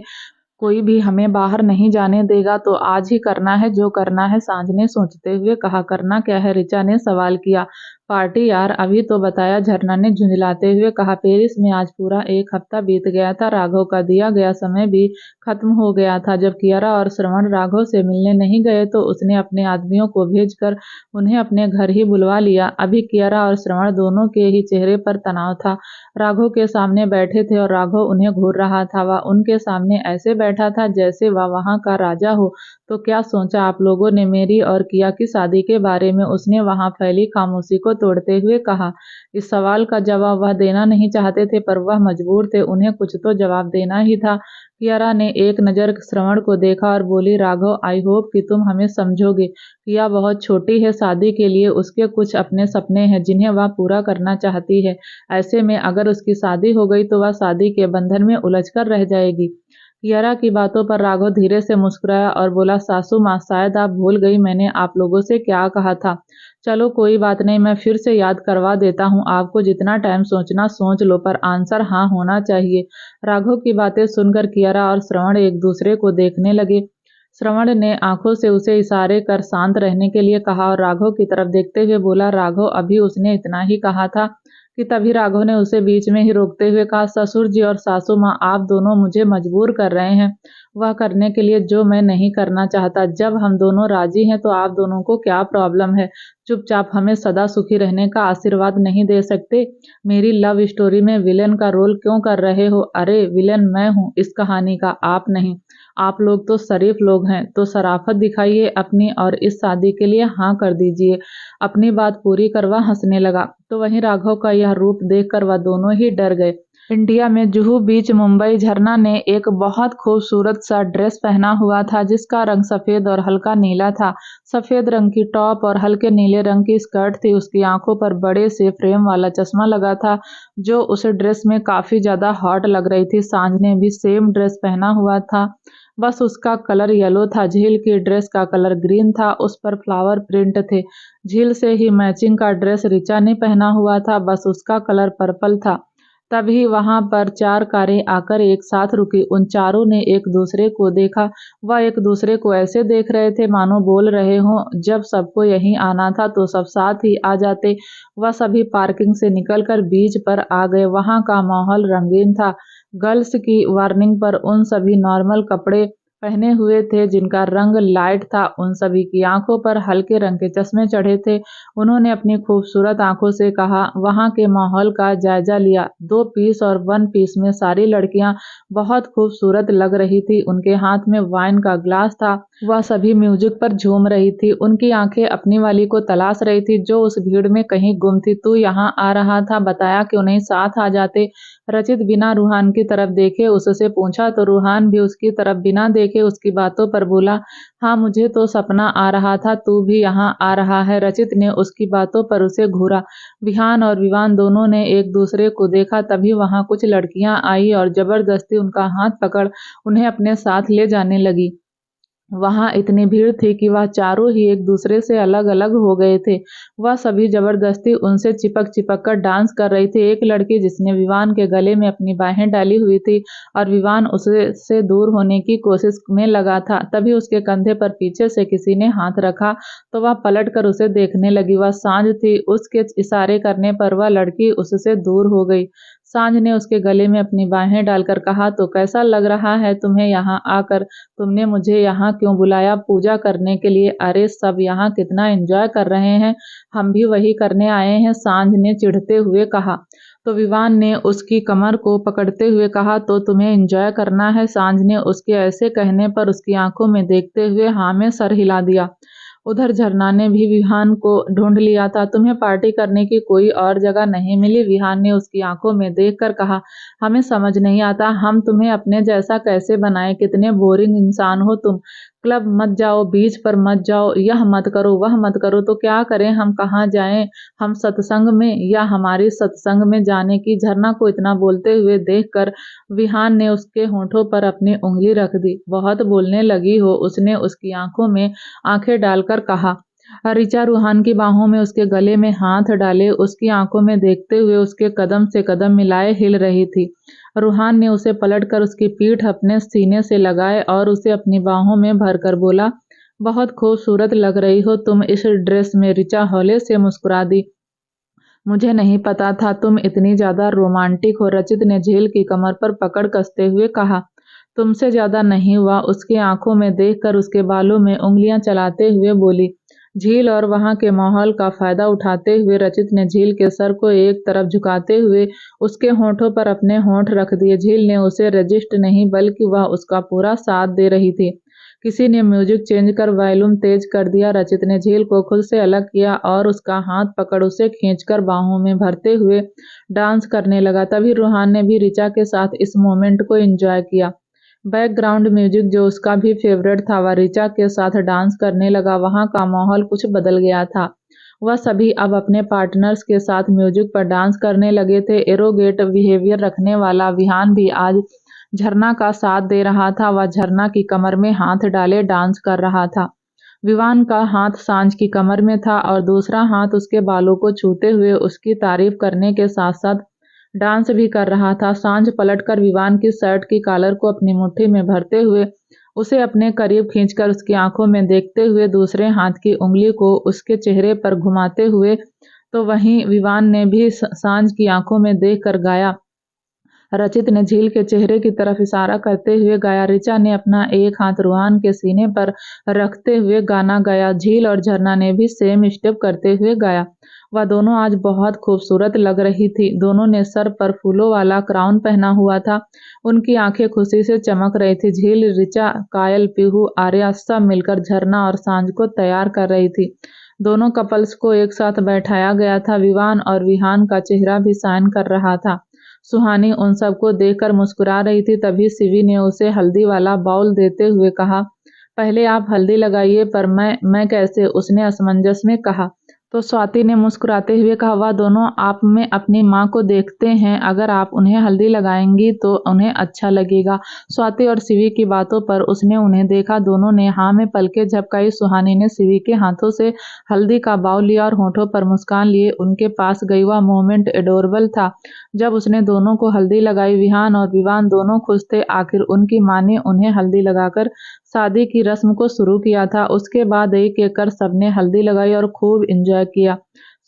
कोई भी हमें बाहर नहीं जाने देगा, तो आज ही करना है जो करना है, सांझ ने सोचते हुए कहा। करना क्या है? ऋचा ने सवाल किया। पार्टी यार, अभी तो बताया, झरना ने झुंझलाते हुए कहा। पेरिस में आज पूरा 1 हफ्ता बीत गया था। राघव का दिया गया समय भी खत्म हो गया था। जब कियारा और श्रवण राघव से मिलने नहीं गए तो उसने अपने आदमियों को भेजकर उन्हें अपने घर ही बुलवा लिया। अभी कियारा और श्रवण दोनों के ही चेहरे पर तनाव था। राघव के सामने बैठे थे और राघव उन्हें घूर रहा था। वह उनके सामने ऐसे बैठा था जैसे वह वहां का राजा हो। तो क्या सोचा आप लोगों ने मेरी और किया की शादी के बारे में? उसने वहां फैली खामोशी को तोड़ते हुए कहा। इस सवाल का जवाब वह देना नहीं चाहते थे, पर वह मजबूर थे, उन्हें कुछ तो जवाब देना ही था। कियारा ने एक नजर श्रवण को देखा और बोली, राघव आई होप कि तुम हमें समझोगे। किया बहुत छोटी है शादी के लिए, उसके कुछ अपने सपने हैं जिन्हें वह पूरा करना चाहती है। ऐसे में अगर उसकी शादी हो गई तो वह शादी के बंधन में उलझकर रह जाएगी। कियारा की बातों पर राघव धीरे से मुस्कुराया और बोला, सासू माँ, शायद आप भूल गई मैंने आप लोगों से क्या कहा था। चलो कोई बात नहीं, मैं फिर से याद करवा देता हूँ। आपको जितना टाइम सोचना सोच लो, पर आंसर हाँ होना चाहिए। राघव की बातें सुनकर कियारा और श्रवण एक दूसरे को देखने लगे। श्रवण ने आंखों से उसे इशारे कर शांत रहने के लिए कहा और राघव की तरफ देखते हुए बोला, राघव, अभी उसने इतना ही कहा था कि तभी राघव ने उसे बीच में ही रोकते हुए कहा, ससुर जी और सासू माँ, आप दोनों मुझे मजबूर कर रहे हैं वह करने के लिए जो मैं नहीं करना चाहता। जब हम दोनों राजी हैं तो आप दोनों को क्या प्रॉब्लम है? चुपचाप हमें सदा सुखी रहने का आशीर्वाद नहीं दे सकते? मेरी लव स्टोरी में विलेन का रोल क्यों कर रहे हो? अरे विलेन मैं हूँ इस कहानी का, आप नहीं। आप लोग तो शरीफ लोग हैं, तो शराफत दिखाइए अपनी और इस शादी के लिए हाँ कर दीजिए। अपनी बात पूरी कर वह हंसने लगा, तो वहीं राघव का यह रूप देखकर वह दोनों ही डर गए। इंडिया में जुहू बीच मुंबई। झरना ने एक बहुत खूबसूरत सा ड्रेस पहना हुआ था जिसका रंग सफेद और हल्का नीला था। सफेद रंग की टॉप और हल्के नीले रंग की स्कर्ट थी। उसकी आंखों पर बड़े से फ्रेम वाला चश्मा लगा था जो उस ड्रेस में काफी ज्यादा हॉट लग रही थी। सांझ ने भी सेम ड्रेस पहना हुआ था, बस उसका कलर येलो था। झील की ड्रेस का कलर ग्रीन था, उस पर फ्लावर प्रिंट थे। झील से ही मैचिंग का ड्रेस रिचा ने पहना हुआ था, बस उसका कलर पर्पल था। तभी वहां पर 4 कारें आकर एक साथ रुकी। उन चारों ने एक दूसरे को देखा। वह एक दूसरे को ऐसे देख रहे थे मानो बोल रहे हों, जब सबको यहीं आना था तो सब साथ ही आ जाते। वह सभी पार्किंग से निकलकर बीच पर आ गए। वहां का माहौल रंगीन था। गर्ल्स की वार्निंग पर उन सभी नॉर्मल कपड़े पहने हुए थे जिनका रंग लाइट था। उन सभी की आंखों पर हल्के रंग के चश्मे चढ़े थे। उन्होंने अपनी खूबसूरत आंखों से कहा, वहां के माहौल का जायजा लिया। 2 पीस और 1 पीस में सारी लड़कियां बहुत खूबसूरत लग रही थी। उनके हाथ में वाइन का ग्लास था। वह सभी म्यूजिक पर झूम रही थी। उनकी आंखें अपनी वाली को तलाश रही थी जो उस भीड़ में कहीं गुम थी। तू यहाँ आ रहा था, बताया क्यों नहीं, साथ आ जाते। रचित बिना रूहान की तरफ देखे उससे पूछा तो रूहान भी उसकी तरफ बिना देखे उसकी बातों पर बोला, हाँ मुझे तो सपना आ रहा था तू भी यहाँ आ रहा है। रचित ने उसकी बातों पर उसे घूरा। विहान और विवान दोनों ने एक दूसरे को देखा। तभी वहां कुछ लड़कियां आई और जबरदस्ती उनका हाथ पकड़ उन्हें अपने साथ ले जाने लगी। वहां इतनी भीड़ थी कि वह चारों ही एक दूसरे से अलग अलग हो गए थे। वह सभी जबरदस्ती उनसे चिपक चिपक कर डांस कर रही थी। एक लड़की जिसने विवान के गले में अपनी बाहें डाली हुई थी और विवान उसे से दूर होने की कोशिश में लगा था, तभी उसके कंधे पर पीछे से किसी ने हाथ रखा तो वह पलट कर उसे देखने लगी। वह सांझ थी। उसके इशारे करने पर वह लड़की उससे दूर हो गई। सांझ ने उसके गले में अपनी बाहें डालकर कहा, तो कैसा लग रहा है तुम्हें यहाँ आकर? तुमने मुझे यहाँ क्यों बुलाया? पूजा करने के लिए? अरे सब यहाँ कितना एंजॉय कर रहे हैं, हम भी वही करने आए हैं, सांझ ने चिढ़ते हुए कहा। तो विवान ने उसकी कमर को पकड़ते हुए कहा, तो तुम्हें एंजॉय करना है? सांझ ने उसके ऐसे कहने पर उसकी आंखों में देखते हुए हाँ में सर हिला दिया। उधर झरना ने भी विहान को ढूंढ लिया था। तुम्हें पार्टी करने की कोई और जगह नहीं मिली? विहान ने उसकी आंखों में देखकर कहा, हमें समझ नहीं आता हम तुम्हें अपने जैसा कैसे बनाए, कितने बोरिंग इंसान हो तुम। क्लब मत जाओ, बीच पर मत जाओ, यह मत करो, वह मत करो, तो क्या करें, हम कहाँ जाएं? हम सत्संग में या हमारी सत्संग में जाने की? झरना को इतना बोलते हुए देखकर विहान ने उसके होठों पर अपनी उंगली रख दी। बहुत बोलने लगी हो, उसने उसकी आंखों में आंखें डालकर कहा। ऋचा रूहान की बाहों में उसके गले में हाथ डाले उसकी आंखों में देखते हुए उसके कदम से कदम मिलाए हिल रही थी। रूहान ने उसे पलटकर उसकी पीठ अपने सीने से लगाए और उसे अपनी बाहों में भरकर बोला, बहुत खूबसूरत लग रही हो तुम इस ड्रेस में। ऋचा हौले से मुस्कुरा दी। मुझे नहीं पता था तुम इतनी ज्यादा रोमांटिक हो, रचित ने झील की कमर पर पकड़ कसते हुए कहा। तुमसे ज्यादा नहीं हुआ, उसकी आंखों में देखकर उसके बालों में उंगलियां चलाते हुए बोली झील। और वहां के माहौल का फायदा उठाते हुए रचित ने झील के सर को एक तरफ झुकाते हुए उसके होठों पर अपने होठ रख दिए। झील ने उसे रजिस्ट नहीं बल्कि वह उसका पूरा साथ दे रही थी। किसी ने म्यूजिक चेंज कर वॉल्यूम तेज कर दिया। रचित ने झील को खुद से अलग किया और उसका हाथ पकड़ उसे खींचकर बाहों में भरते हुए डांस करने लगा। तभी रूहान ने भी ऋचा के साथ इस मोमेंट को एंजॉय किया। बैकग्राउंड म्यूजिक जो उसका भी फेवरेट था, वह ऋचा के साथ डांस करने लगा। वहां का माहौल कुछ बदल गया था। वह सभी अब अपने पार्टनर्स के साथ म्यूजिक पर डांस करने लगे थे। एरोगेट बिहेवियर रखने वाला विहान भी आज झरना का साथ दे रहा था। वह झरना की कमर में हाथ डाले डांस कर रहा था। विवान का हाथ सांझ की कमर में था और दूसरा हाथ उसके बालों को छूते हुए उसकी तारीफ करने के साथ साथ डांस भी कर रहा था। सांझ पलटकर विवान की शर्ट की कॉलर को अपनी मुट्ठी में भरते हुए उसे अपने करीब खींचकर उसकी आंखों में देखते हुए दूसरे हाथ की उंगली को उसके चेहरे पर घुमाते हुए तो वहीं विवान ने भी सांझ की आंखों में देखकर गाया। रचित ने झील के चेहरे की तरफ इशारा करते हुए गाया। ऋचा ने अपना एक हाथ रूहान के सीने पर रखते हुए गाना गाया। झील और झरना ने भी सेम स्टेप करते हुए गाया। वह दोनों आज बहुत खूबसूरत लग रही थी। दोनों ने सर पर फूलों वाला क्राउन पहना हुआ था। उनकी आंखें खुशी से चमक रही थी। झील, ऋचा, कायल, पीहू, आर्या सब मिलकर झरना और सांझ को तैयार कर रही थी। दोनों कपल्स को एक साथ बैठाया गया था। विवान और विहान का चेहरा भी शाइन कर रहा था। सुहानी उन सबको देखकर मुस्कुरा रही थी। तभी शिवी ने उसे हल्दी वाला बाउल देते हुए कहा, पहले आप हल्दी लगाइए। पर मैं कैसे? उसने असमंजस में कहा। तो स्वाति ने मुस्कुराते हुए कहा, वह दोनों आप में अपनी माँ को देखते हैं। अगर आप उन्हें हल्दी लगाएंगी तो उन्हें अच्छा लगेगा। स्वाति और शिवी की बातों पर उसने उन्हें देखा। दोनों ने हाँ में पलकें झपकाई। सुहानी ने शिवी के हाथों से हल्दी का बाउल लिया और होठों पर मुस्कान लिए उनके पास गई। वह मोमेंट एडोरेबल था जब उसने दोनों को हल्दी लगाई। विहान और विवान दोनों खुश थे। आखिर उनकी माँ ने उन्हें हल्दी लगाकर शादी की रस्म को शुरू किया था। उसके बाद एक एक कर सबने हल्दी लगाई और खूब एंजॉय किया।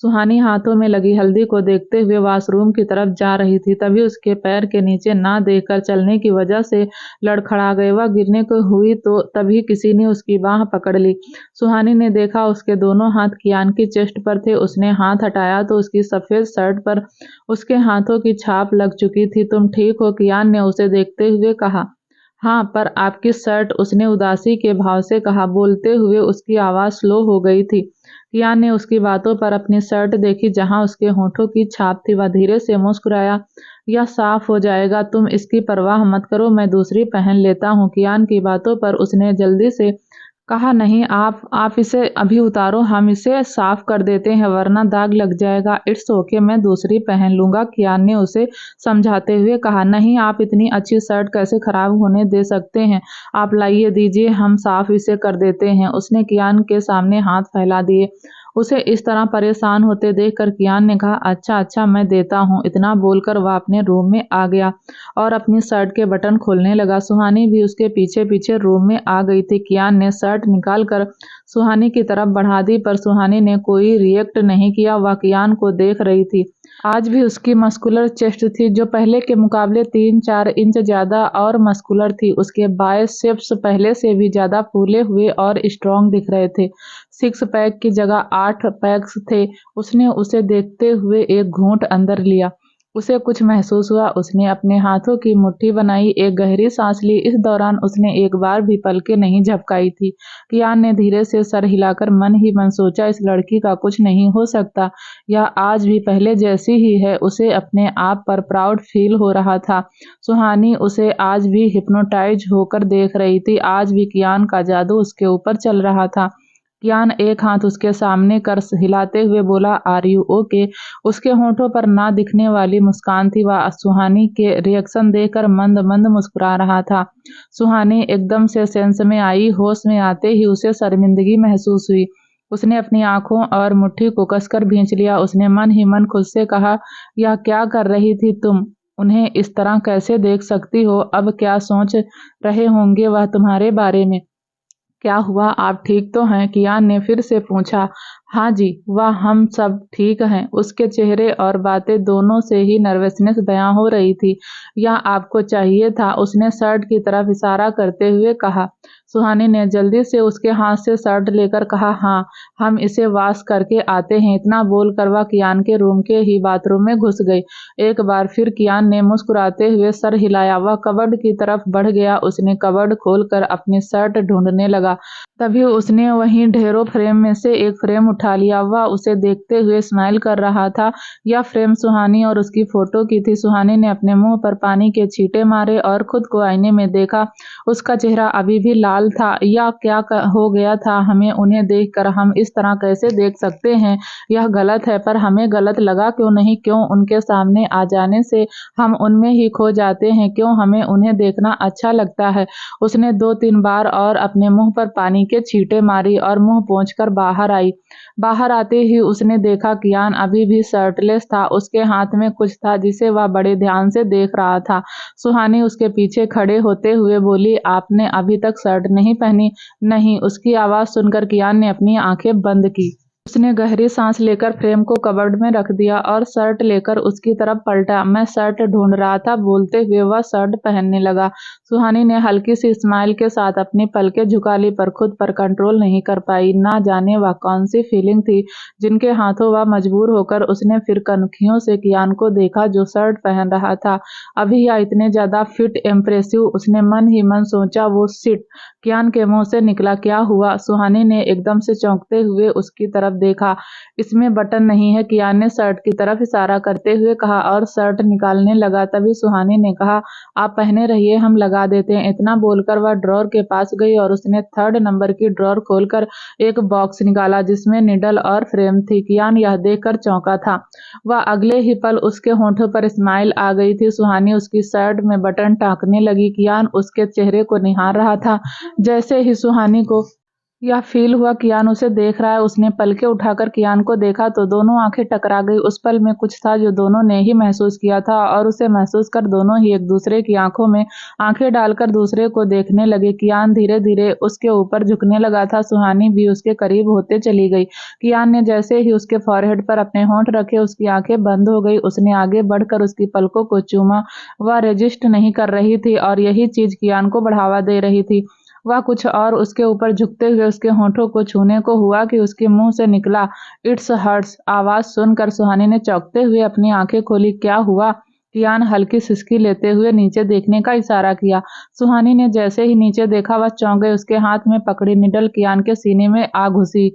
सुहानी हाथों में लगी हल्दी को देखते हुए वॉशरूम की तरफ जा रही थी। तभी उसके पैर के नीचे ना देखकर चलने की वजह से लड़खड़ा गए। वह गिरने को हुई तो तभी किसी ने उसकी बाह पकड़ ली। सुहानी ने देखा उसके दोनों हाथ कियान की चेस्ट पर थे। उसने हाथ हटाया तो उसकी सफेद शर्ट पर उसके हाथों की छाप लग चुकी थी। तुम ठीक हो? कियान ने उसे देखते हुए कहा। हाँ, पर आपकी शर्ट, उसने उदासी के भाव से कहा। बोलते हुए उसकी आवाज स्लो हो गई थी। कियान ने उसकी बातों पर अपनी शर्ट देखी जहां उसके होठों की छाप थी। वह धीरे से मुस्कुराया। यह साफ हो जाएगा, तुम इसकी परवाह मत करो, मैं दूसरी पहन लेता हूँ। कियान की बातों पर उसने जल्दी से कहा, नहीं, आप इसे अभी उतारो, हम इसे साफ कर देते हैं वरना दाग लग जाएगा। इट्स ओके, मैं दूसरी पहन लूंगा, कियान ने उसे समझाते हुए कहा। नहीं, आप इतनी अच्छी शर्ट कैसे खराब होने दे सकते हैं? आप लाइए, दीजिए, हम साफ इसे कर देते हैं। उसने कियान के सामने हाथ फैला दिए। उसे इस तरह परेशान होते देखकर कियान ने कहा, अच्छा अच्छा, मैं देता हूँ। इतना बोलकर वह अपने रूम में आ गया और अपनी शर्ट के बटन खोलने लगा। सुहानी भी उसके पीछे पीछे रूम में आ गई थी। कियान ने शर्ट निकालकर सुहानी की तरफ बढ़ा दी पर सुहानी ने कोई रिएक्ट नहीं किया। वह कियान को देख रही थी। आज भी उसकी मस्कुलर चेस्ट थी जो पहले के मुकाबले 3-4 इंच ज्यादा और मस्कुलर थी। उसके बाइसेप्स पहले से भी ज्यादा फूले हुए और स्ट्रॉन्ग दिख रहे थे। 6 पैक की जगह 8 पैक्स थे। उसने उसे देखते हुए एक घूंट अंदर लिया। उसे कुछ महसूस हुआ। उसने अपने हाथों की मुट्ठी बनाई, एक गहरी सांस ली। इस दौरान उसने एक बार भी पलकें नहीं झपकाई थी। कियान ने धीरे से सर हिलाकर मन ही मन सोचा, इस लड़की का कुछ नहीं हो सकता। यह आज भी पहले जैसी ही है। उसे अपने आप पर प्राउड फील हो रहा था। सुहानी उसे आज भी हिप्नोटाइज होकर देख रही थी। आज भी कियान का जादू उसके ऊपर चल रहा था। कियान एक हाथ उसके सामने कर हिलाते हुए बोला, आर यू ओके? उसके होठों पर ना दिखने वाली मुस्कान थी। वह सुहानी के रिएक्शन देखकर मंद मंद मुस्कुरा रहा था। सुहानी एकदम से सेंस में आई। होश में आते ही उसे शर्मिंदगी महसूस हुई। उसने अपनी आंखों और मुट्ठी को कसकर भींच लिया। उसने मन ही मन खुद से कहा, यह क्या कर रही थी तुम? उन्हें इस तरह कैसे देख सकती हो? अब क्या सोच रहे होंगे वह तुम्हारे बारे में? क्या हुआ, आप ठीक तो हैं? कियान ने फिर से पूछा। हाँ जी, वह हम सब ठीक हैं। उसके चेहरे और बातें दोनों से ही नर्वसनेस बयां हो रही थी। यह आपको चाहिए था, उसने शर्ट की तरफ इशारा करते हुए कहा। सुहानी ने जल्दी से उसके हाथ से शर्ट लेकर कहा, हाँ, हम इसे वॉश करके आते हैं। इतना बोलकर वह कियान के रूम के ही बाथरूम में घुस गई। एक बार फिर कियान ने मुस्कुराते हुए सर हिलाया। वह कबर्ड की तरफ बढ़ गया। उसने कबर्ड खोलकर अपनी शर्ट ढूंढने लगा। तभी उसने वहीं ढेरों फ्रेम में से एक फ्रेम उठा लिया। वह उसे देखते हुए स्माइल कर रहा था। यह फ्रेम सुहानी और उसकी फोटो की थी। सुहानी ने अपने मुंह पर पानी के छींटे मारे और खुद को आईने में देखा। उसका चेहरा अभी भी लाल था। या क्या हो गया था हमें उन्हें देखकर? हम इस तरह कैसे देख सकते हैं? यह गलत है। पर हमें गलत लगा क्यों नहीं? क्यों उनके सामने आ जाने से हम उनमें ही खो जाते हैं? क्यों हमें उन्हें देखना अच्छा लगता है? उसने 2-3 बार और अपने मुंह पर पानी के छींटे मारी और मुंह पोंछकर बाहर आई। बाहर आते ही उसने देखा कियान अभी भी शर्टलेस था। उसके हाथ में कुछ था जिसे वह बड़े ध्यान से देख रहा था। सुहानी उसके पीछे खड़े होते हुए बोली, आपने अभी तक शर्ट नहीं पहनी? नहीं। उसकी आवाज सुनकर कियान ने अपनी आंखें बंद की। उसने गहरी सांस लेकर फ्रेम को कबर्ड में रख दिया और शर्ट लेकर उसकी तरफ पलटा। मैं शर्ट ढूंढ रहा था। बोलते हुए वह शर्ट पहनने लगा। सुहानी ने हल्की सी स्माइल के साथ अपनी पलकें झुका ली, पर खुद पर कंट्रोल नहीं कर पाई। ना जाने वह कौन सी फीलिंग थी जिनके हाथों वह मजबूर होकर उसने फिर कनखियों से कियान को देखा जो शर्ट पहन रहा था। अभी यह इतने ज्यादा फिट, इम्प्रेसिव। उसने मन ही मन सोचा। वो सिट कियान के मुंह से निकला। क्या हुआ? सुहानी ने एकदम से चौंकते हुए उसकी तरफ देखा। इसमें बटन नहीं है। कियान ने शर्ट की तरफ इशारा करते हुए कहा और शर्ट निकालने लगा। तभी सुहानी ने कहा, आप पहने रहिए, हम लगा देते हैं। इतना बोलकर वह ड्रॉर के पास गई और उसने 3rd नंबर की ड्रॉर खोलकर एक बॉक्स निकाला जिसमें निडल और फ्रेम थी। कियान यह देखकर चौंका था। वह अगले ही पल उसके होठों पर स्माइल आ गई थी। सुहानी उसकी शर्ट में बटन टाँकने लगी। कियान उसके चेहरे को निहार रहा था। जैसे ही सुहानी को यह फील हुआ कियान उसे देख रहा है, उसने पलके उठाकर कियान को देखा तो दोनों आंखें टकरा गई। उस पल में कुछ था जो दोनों ने ही महसूस किया था और उसे महसूस कर दोनों ही एक दूसरे की आंखों में आंखें डालकर दूसरे को देखने लगे। कियान धीरे धीरे उसके ऊपर झुकने लगा था। सुहानी भी उसके करीब होते चली गई। कियान ने जैसे ही उसके फॉरहेड पर अपने होंठ रखे उसकी आंखें बंद हो गई। उसने आगे बढ़कर उसकी पलकों को चूमा। वह रेजिस्ट नहीं कर रही थी और यही चीज कियान को बढ़ावा दे रही थी। वह कुछ और उसके ऊपर झुकते हुए उसके होठों को छूने को हुआ कि उसके मुंह से निकला, इट्स हर्ट्स। आवाज सुनकर सुहानी ने चौंकते हुए अपनी आंखें खोली। क्या हुआ? कियान हल्की सिसकी लेते हुए नीचे देखने का इशारा किया। सुहानी ने जैसे ही नीचे देखा वह चौंक गई। उसके हाथ में पकड़ी निडल कियान के सीने में आ घुसी।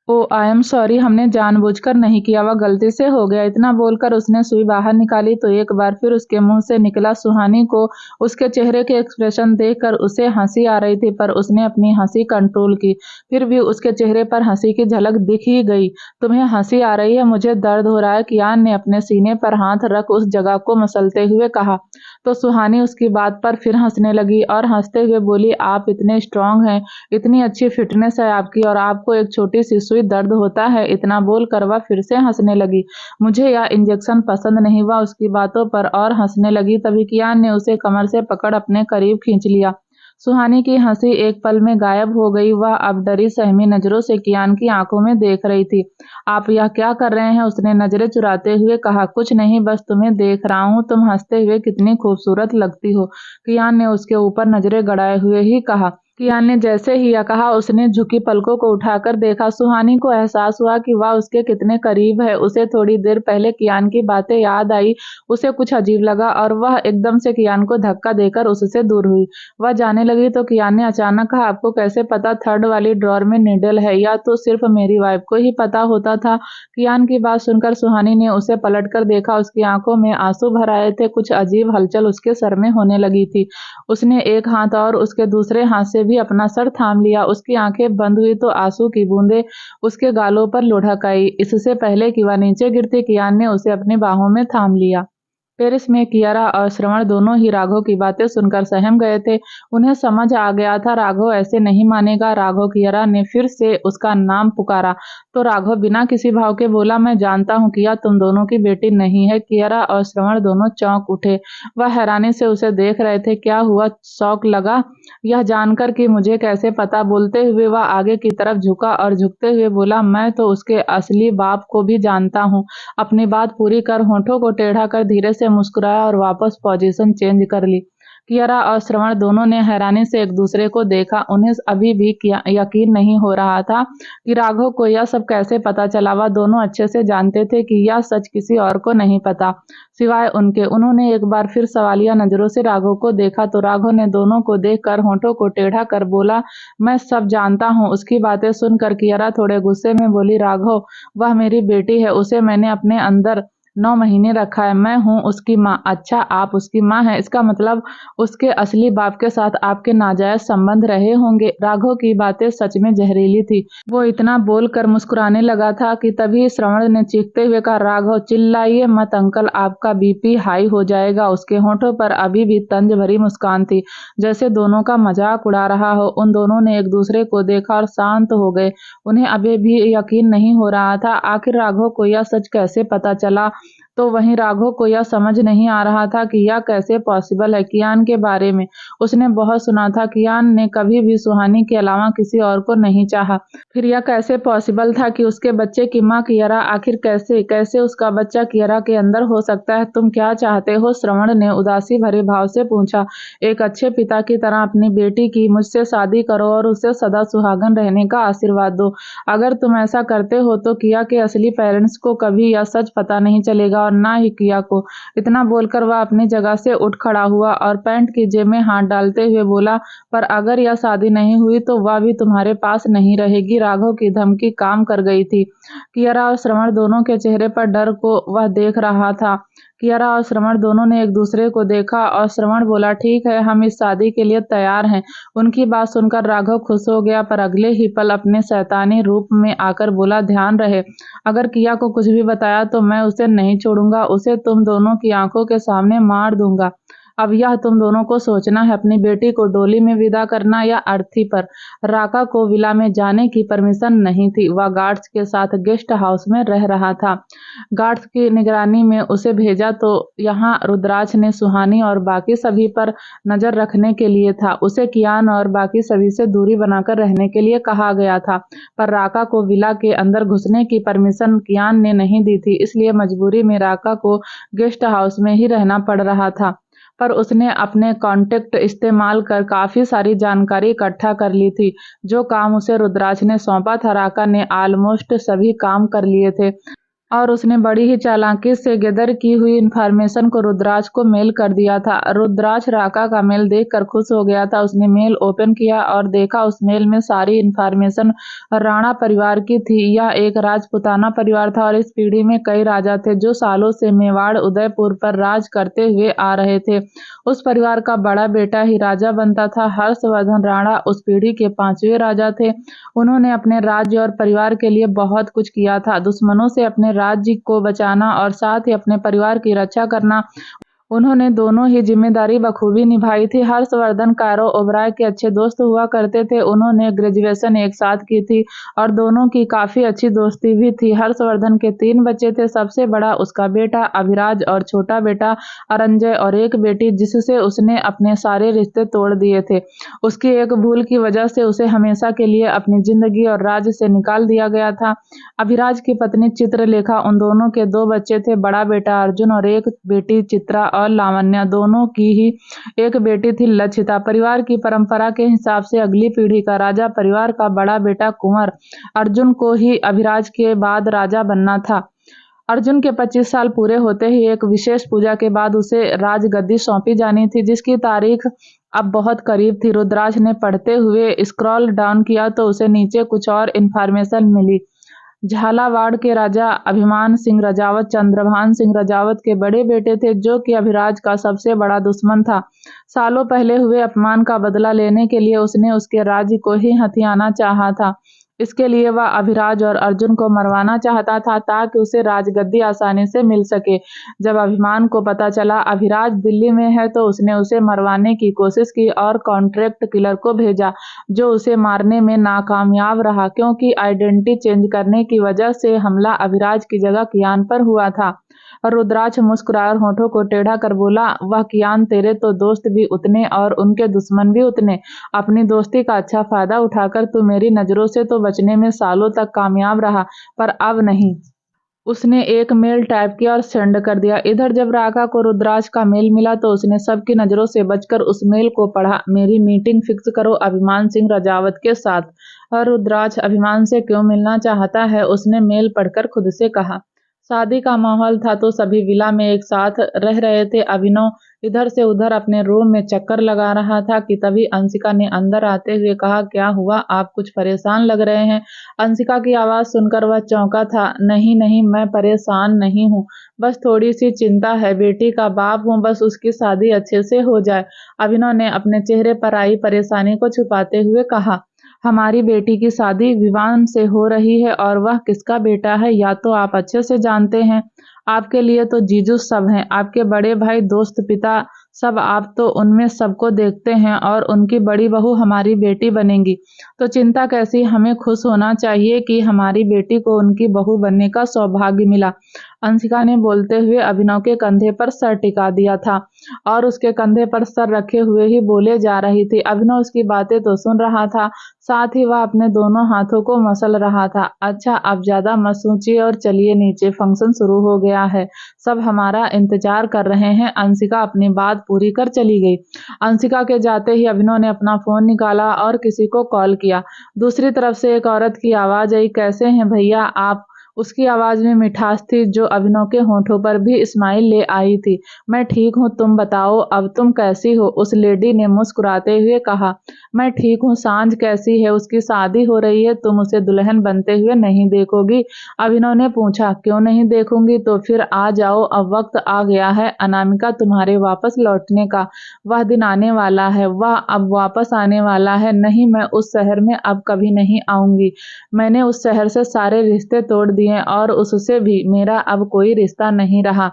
ओह आई एम सॉरी, हमने जानबूझकर नहीं किया, वह गलती से हो गया। इतना बोलकर उसने सुई बाहर निकाली तो एक बार फिर उसके मुंह से निकला। सुहानी को उसके चेहरे के एक्सप्रेशन देखकर उसे हंसी आ रही थी, पर उसने अपनी हंसी कंट्रोल की। फिर भी उसके चेहरे पर हंसी की झलक दिख ही गई। तुम्हें हंसी आ रही है? मुझे दर्द हो रहा है। कियान ने अपने सीने पर हाथ रख उस जगह को मसलते हुए कहा। तो सुहानी उसकी बात पर फिर हंसने लगी और हंसते हुए बोली, आप इतने स्ट्रांग हैं, इतनी अच्छी फिटनेस है आपकी, और आपको एक छोटी सी सुई दर्द होता है? इतना बोलकर वह फिर से हंसने लगी। मुझे यह इंजेक्शन पसंद नहीं। वह उसकी बातों पर और हंसने लगी। तभी कियान ने उसे कमर से पकड़ अपने करीब खींच लिया। सुहानी की हंसी एक पल में गायब हो गई। वह अब डरी सहमी नजरों से कियान की आंखों में देख रही थी। आप यह क्या कर रहे हैं? उसने नजरें चुराते हुए कहा। कुछ नहीं, बस तुम्हें देख रहा हूँ। तुम हंसते हुए कितनी खूबसूरत लगती हो, कियान ने उसके ऊपर नजरें गड़ाए हुए ही कहा। कियान ने जैसे ही यह कहा उसने झुकी पलकों को उठाकर देखा। सुहानी को एहसास हुआ कि वह उसके कितने करीब है। उसे थोड़ी देर पहले कियान की बातें याद आई। उसे कुछ अजीब लगा और वह एकदम से कियान को धक्का देकर उससे दूर हुई। वह जाने लगी तो कियान ने अचानक कहा, आपको कैसे पता 3rd वाली ड्रॉर में नीडल है? या तो सिर्फ मेरी वाइफ को ही पता होता था? कियान की बात सुनकर सुहानी ने उसे पलटकर देखा। उसकी आंखों में आंसू भर आए थे। कुछ अजीब हलचल उसके सर में होने लगी थी। उसने एक हाथ और उसके दूसरे हाथ से भी अपना सर थाम लिया। उसकी आंखें बंद हुई तो आंसू की बूंदें उसके गालों पर लुढ़क आई। इससे पहले कि वह नीचे गिरती, कियान ने उसे अपनी बाहों में थाम लिया। पेरिस में कियारा और श्रवण दोनों ही राघव की बातें सुनकर सहम गए थे। उन्हें समझ आ गया था राघव ऐसे नहीं मानेगा। राघव कियारा ने फिर से उसका नाम पुकारा तो राघव बिना किसी भाव के बोला, मैं जानता हूँ किया, तुम दोनों की बेटी नहीं है। कियारा और श्रवण दोनों चौंक उठे। वह हैरानी से उसे देख रहे थे। क्या हुआ? शौक लगा यह जानकर कि मुझे कैसे पता? बोलते हुए वह आगे की तरफ झुका और झुकते हुए बोला, मैं तो उसके असली बाप को भी जानता हूँ। अपनी बात पूरी कर होठों को टेढ़ा कर धीरे से मुस्कुराया और वापस पोजीशन चेंज कर ली। कियारा और श्रवण दोनों ने हैरानी से एक दूसरे को देखा। उन्हें अभी भी यकीन नहीं हो रहा था कि राघव को यह सब कैसे पता चला। वह दोनों अच्छे से जानते थे कि यह सच किसी और को नहीं पता सिवाय उनके। उन्होंने एक बार फिर सवालिया नजरों से राघव को देखा तो राघव ने दोनों को देखकर होठों को टेढ़ा कर बोला, मैं सब जानता हूँ। उसकी बातें सुनकर कियारा थोड़े गुस्से में बोली, राघव, वह मेरी बेटी है, उसे मैंने अपने अंदर 9 महीने रखा है। मैं हूँ उसकी माँ। अच्छा, आप उसकी माँ हैं, इसका मतलब उसके असली बाप के साथ आपके नाजायज संबंध रहे होंगे। राघव की बातें सच में जहरीली थी। वो इतना बोलकर मुस्कुराने लगा था कि तभी श्रवण ने चीखते हुए कहा, राघव, चिल्लाइए मत अंकल, आपका बीपी हाई हो जाएगा। उसके होठों पर अभी भी तंज भरी मुस्कान थी, जैसे दोनों का मजाक उड़ा रहा हो। उन दोनों ने एक दूसरे को देखा और शांत हो गए। उन्हें अभी भी यकीन नहीं हो रहा था आखिर राघव को यह सच कैसे पता चला। तो वहीं राघव को यह समझ नहीं आ रहा था कि यह कैसे पॉसिबल है। कियान के बारे में उसने बहुत सुना था। कियान ने कभी भी सुहानी के अलावा किसी और को नहीं चाहा। फिर यह कैसे पॉसिबल था कि उसके बच्चे की माँ कियारा, आखिर कैसे कैसे उसका बच्चा कियारा के अंदर हो सकता है। तुम क्या चाहते हो? श्रवण ने उदासी भरे भाव से पूछा। एक अच्छे पिता की तरह अपनी बेटी की मुझसे शादी करो और उसे सदा सुहागन रहने का आशीर्वाद दो। अगर तुम ऐसा करते हो तो किया के असली पेरेंट्स को कभी यह सच पता नहीं चलेगा और ना ही किया को। इतना बोलकर वह अपनी जगह से उठ खड़ा हुआ और पैंट की जेब में हाथ डालते हुए बोला, पर अगर यह शादी नहीं हुई तो वह भी तुम्हारे पास नहीं रहेगी। राघव की धमकी काम कर गई थी। कियारा और श्रवण दोनों के चेहरे पर डर को वह देख रहा था। कियारा और श्रवण दोनों ने एक दूसरे को देखा और श्रवण बोला, ठीक है, हम इस शादी के लिए तैयार हैं। उनकी बात सुनकर राघव खुश हो गया, पर अगले ही पल अपने शैतानी रूप में आकर बोला, ध्यान रहे, अगर किया को कुछ भी बताया तो मैं उसे नहीं छोड़ूंगा। उसे तुम दोनों की आंखों के सामने मार दूंगा। अब यह तुम दोनों को सोचना है, अपनी बेटी को डोली में विदा करना या अर्थी पर। राका को विला में जाने की परमिशन नहीं थी। वह गार्ड्स के साथ गेस्ट हाउस में रह रहा था। गार्ड्स की निगरानी में उसे भेजा तो यहाँ रुद्राक्ष ने सुहानी और बाकी सभी पर नजर रखने के लिए था। उसे कियान और बाकी सभी से दूरी बनाकर रहने के लिए कहा गया था। पर राका को विला के अंदर घुसने की परमिशन कियान ने नहीं दी थी, इसलिए मजबूरी में राका को गेस्ट हाउस में ही रहना पड़ रहा था। पर उसने अपने कॉन्टेक्ट इस्तेमाल कर काफी सारी जानकारी इकट्ठा कर ली थी। जो काम उसे रुद्राक्ष ने सौंपा था, राका ने ऑलमोस्ट सभी काम कर लिए थे और उसने बड़ी ही चालाकी से गैदर की हुई इन्फॉर्मेशन को रुद्राक्ष को मेल कर दिया था। रुद्राक्ष राका का मेल देखकर खुश हो गया था। उसने मेल ओपन किया और देखा उस मेल में सारी इन्फॉर्मेशन राणा परिवार की थी। यह एक राजपुताना परिवार था और इस पीढ़ी में कई राजा थे जो सालों से मेवाड़ उदयपुर पर राज करते हुए आ रहे थे। उस परिवार का बड़ा बेटा ही राजा बनता था। हर्षवर्धन राणा उस पीढ़ी के 5वें राजा थे। उन्होंने अपने राज्य और परिवार के लिए बहुत कुछ किया था। दुश्मनों से अपने राज्य को बचाना और साथ ही अपने परिवार की रक्षा करना, उन्होंने दोनों ही जिम्मेदारी बखूबी निभाई थी। हर्षवर्धन कायरो ओबराय के अच्छे दोस्त हुआ करते थे। उन्होंने ग्रेजुएशन एक साथ की थी और दोनों की काफी अच्छी दोस्ती भी थी। हर्षवर्धन के 3 बच्चे थे। सबसे बड़ा उसका बेटा अभिराज और छोटा बेटा अरंजय और एक बेटी जिससे उसने अपने सारे रिश्ते तोड़ दिए थे। उसकी एक भूल की वजह से उसे हमेशा के लिए अपनी जिंदगी और राज्य से निकाल दिया गया था। अभिराज की पत्नी चित्रलेखा, उन दोनों के 2 बच्चे थे, बड़ा बेटा अर्जुन और एक बेटी चित्रा और लावण्या। दोनों की ही एक बेटी थी लक्षिता। परिवार की परंपरा के हिसाब से अगली पीढ़ी का राजा परिवार का बड़ा बेटा कुंवर अर्जुन को ही अभिराज के बाद राजा बनना था। अर्जुन के 25 साल पूरे होते ही एक विशेष पूजा के बाद उसे राजगद्दी सौंपी जानी थी, जिसकी तारीख अब बहुत करीब थी। रुद्राक्ष ने पढ़ते हुए स्क्रॉल डाउन किया तो उसे नीचे कुछ और इन्फॉर्मेशन मिली। झालावाड़ के राजा अभिमान सिंह रजावत चंद्रभान सिंह रजावत के बड़े बेटे थे, जो कि अभिराज का सबसे बड़ा दुश्मन था। सालों पहले हुए अपमान का बदला लेने के लिए उसने उसके राज्य को ही हथियाना चाहा था। इसके लिए वह अभिराज और अर्जुन को मरवाना चाहता था ताकि उसे राजगद्दी आसानी से मिल सके। जब अभिमान को पता चला अभिराज दिल्ली में है तो उसने उसे मरवाने की कोशिश की और कॉन्ट्रैक्ट किलर को भेजा, जो उसे मारने में नाकामयाब रहा, क्योंकि आइडेंटिटी चेंज करने की वजह से हमला अभिराज की जगह कियान पर हुआ था। और रुद्राक्ष मुस्कुराकर होठों को टेढ़ा कर बोला, वह कियान तेरे तो दोस्त भी उतने और उनके दुश्मन भी उतने। अपनी दोस्ती का अच्छा फायदा उठाकर तू मेरी नजरों से तो बचने में सालों तक कामयाब रहा, पर अब नहीं। उसने एक मेल टाइप किया और सेंड कर दिया। इधर जब राका को रुद्राज का मेल मिला तो उसने सबकी नजरों से बचकर उस मेल को पढ़ा। मेरी मीटिंग फिक्स करो अभिमान सिंह राजावत के साथ। और रुद्राज अभिमान से क्यों मिलना चाहता है, उसने मेल पढ़कर खुद से कहा। शादी का माहौल था तो सभी विला में एक साथ रह रहे थे। अभिनव इधर से उधर अपने रूम में चक्कर लगा रहा था कि तभी अंशिका ने अंदर आते हुए कहा, क्या हुआ, आप कुछ परेशान लग रहे हैं। अंशिका की आवाज सुनकर वह चौंका था। नहीं नहीं, मैं परेशान नहीं हूँ, बस थोड़ी सी चिंता है। बेटी का बाप हूँ, बस उसकी शादी अच्छे से हो जाए। अभिनव ने अपने चेहरे पर आई परेशानी को छुपाते हुए कहा। हमारी बेटी की शादी विवान से हो रही है और वह किसका बेटा है या तो आप अच्छे से जानते हैं। आपके लिए तो जीजू सब हैं, आपके बड़े भाई, दोस्त, पिता, सब। आप तो उनमें सबको देखते हैं और उनकी बड़ी बहू हमारी बेटी बनेगी तो चिंता कैसी। हमें खुश होना चाहिए कि हमारी बेटी को उनकी बहू बनने का सौभाग्य मिला। अंशिका ने बोलते हुए अभिनव के कंधे पर सर टिका दिया था और उसके कंधे पर सर रखे हुए ही बोले जा रही थी। अभिनव उसकी बातें तो सुन रहा था, साथ ही वह अपने दोनों हाथों को मसल रहा था। अच्छा, अब ज्यादा मत सोचिए और चलिए नीचे, फंक्शन शुरू हो गया है, सब हमारा इंतजार कर रहे हैं। अंशिका अपनी बात पूरी कर चली गई। अंशिका के जाते ही अभिनव ने अपना फोन निकाला और किसी को कॉल किया। दूसरी तरफ से एक औरत की आवाज आई, कैसे हैं भैया आप। उसकी आवाज में मिठास थी जो अभिनव के होठों पर भी स्माइल ले आई थी। मैं ठीक हूँ, तुम बताओ, अब तुम कैसी हो, उस लेडी ने मुस्कुराते हुए कहा। मैं ठीक हूँ। सांझ कैसी है, उसकी शादी हो रही है, तुम उसे दुल्हन बनते हुए नहीं देखोगी। अभिनव ने पूछा। क्यों नहीं देखूंगी, तो फिर आ जाओ, अब वक्त आ गया है अनामिका तुम्हारे वापस लौटने का। वह दिन आने वाला है, वह अब वापस आने वाला है। नहीं, मैं उस शहर में अब कभी नहीं आऊंगी। मैंने उस शहर से सारे रिश्ते तोड़ दिए और उससे भी मेरा अब कोई रिश्ता नहीं रहा।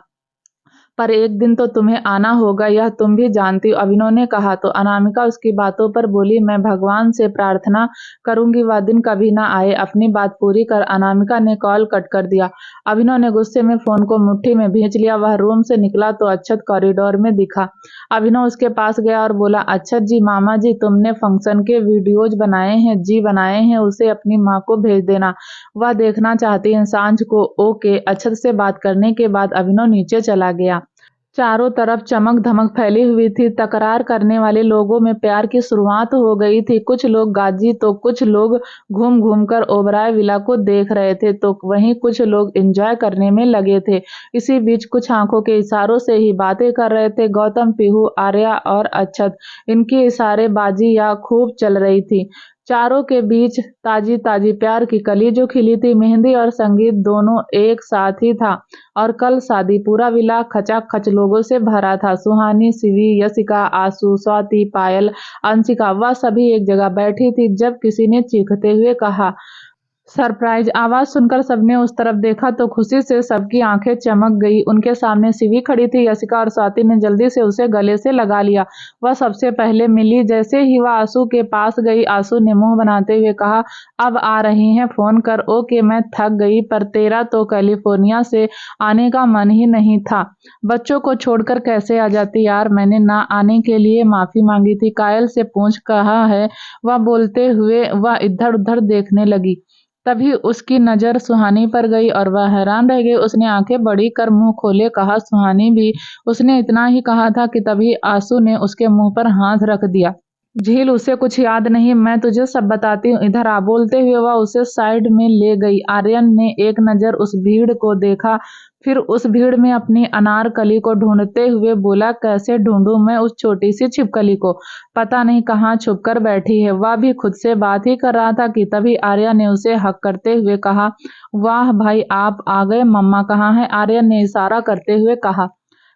पर एक दिन तो तुम्हें आना होगा, यह तुम भी जानती हो। अभिनव ने कहा तो अनामिका उसकी बातों पर बोली, मैं भगवान से प्रार्थना करूंगी वह दिन कभी ना आए। अपनी बात पूरी कर अनामिका ने कॉल कट कर दिया। अभिनव ने गुस्से में फोन को मुट्ठी में भींच लिया। वह रूम से निकला तो अक्षत कॉरिडोर में दिखा। अभिनव उसके पास गया और बोला, अक्षत जी, मामा जी, तुमने फंक्शन के वीडियोज बनाए हैं। जी बनाए हैं, उसे अपनी माँ को भेज देना, वह देखना चाहती है सांझ को। ओके। अक्षत से बात करने के बाद अभिनव नीचे चला गया। चारों तरफ चमक धमक फैली हुई थी। तकरार करने वाले लोगों में प्यार की शुरुआत हो गई थी। कुछ लोग गाजी तो कुछ लोग घूम घूम कर ओबराय विला को देख रहे थे तो वहीं कुछ लोग एंजॉय करने में लगे थे। इसी बीच कुछ आंखों के इशारों से ही बातें कर रहे थे। गौतम, पीहू, आर्या और अक्षत, इनकी इशारेबाजी या खूब चल रही थी। चारों के बीच ताजी ताजी प्यार की कली जो खिली थी। मेहंदी और संगीत दोनों एक साथ ही था और कल शादी। पूरा विला खचाखच लोगों से भरा था। सुहानी, शिवी, यशिका, आशु, स्वाति, पायल, अंशिका, वह सभी एक जगह बैठी थी जब किसी ने चीखते हुए कहा, सरप्राइज। आवाज सुनकर सबने उस तरफ देखा तो खुशी से सबकी आंखें चमक गई। उनके सामने शिवी खड़ी थी। यशिका और स्वाति ने जल्दी से उसे गले से लगा लिया। वह सबसे पहले मिली। जैसे ही वह आशु के पास गई, आशु ने मुंह बनाते हुए कहा, अब आ रही हैं, फोन कर। ओके, मैं थक गई, पर तेरा तो कैलिफोर्निया से आने का मन ही नहीं था। बच्चों को छोड़कर कैसे आ जाती यार, मैंने ना आने के लिए माफी मांगी थी। कायल से पूछ, कहा है। वह बोलते हुए वह इधर उधर देखने लगी। तभी उसकी नजर सुहानी पर गई और वह हैरान रह गई। उसने आंखें बड़ी कर मुंह खोले कहा, सुहानी भी। उसने इतना ही कहा था कि तभी आंसू ने उसके मुंह पर हाथ रख दिया। झील, उसे कुछ याद नहीं, मैं तुझे सब बताती हूँ, इधर आ। बोलते हुए वह उसे साइड में ले गई। आर्यन ने एक नजर उस भीड़ को देखा, फिर उस भीड़ में अपनी अनारकली को ढूंढते हुए बोला, कैसे ढूंढूं मैं उस छोटी सी छिपकली को, पता नहीं कहाँ छुप कर बैठी है। वह भी खुद से बात ही कर रहा था कि तभी आर्या ने उसे हक करते हुए कहा, वाह भाई, आप आ गए। मम्मा कहाँ है, आर्यन ने इशारा करते हुए कहा।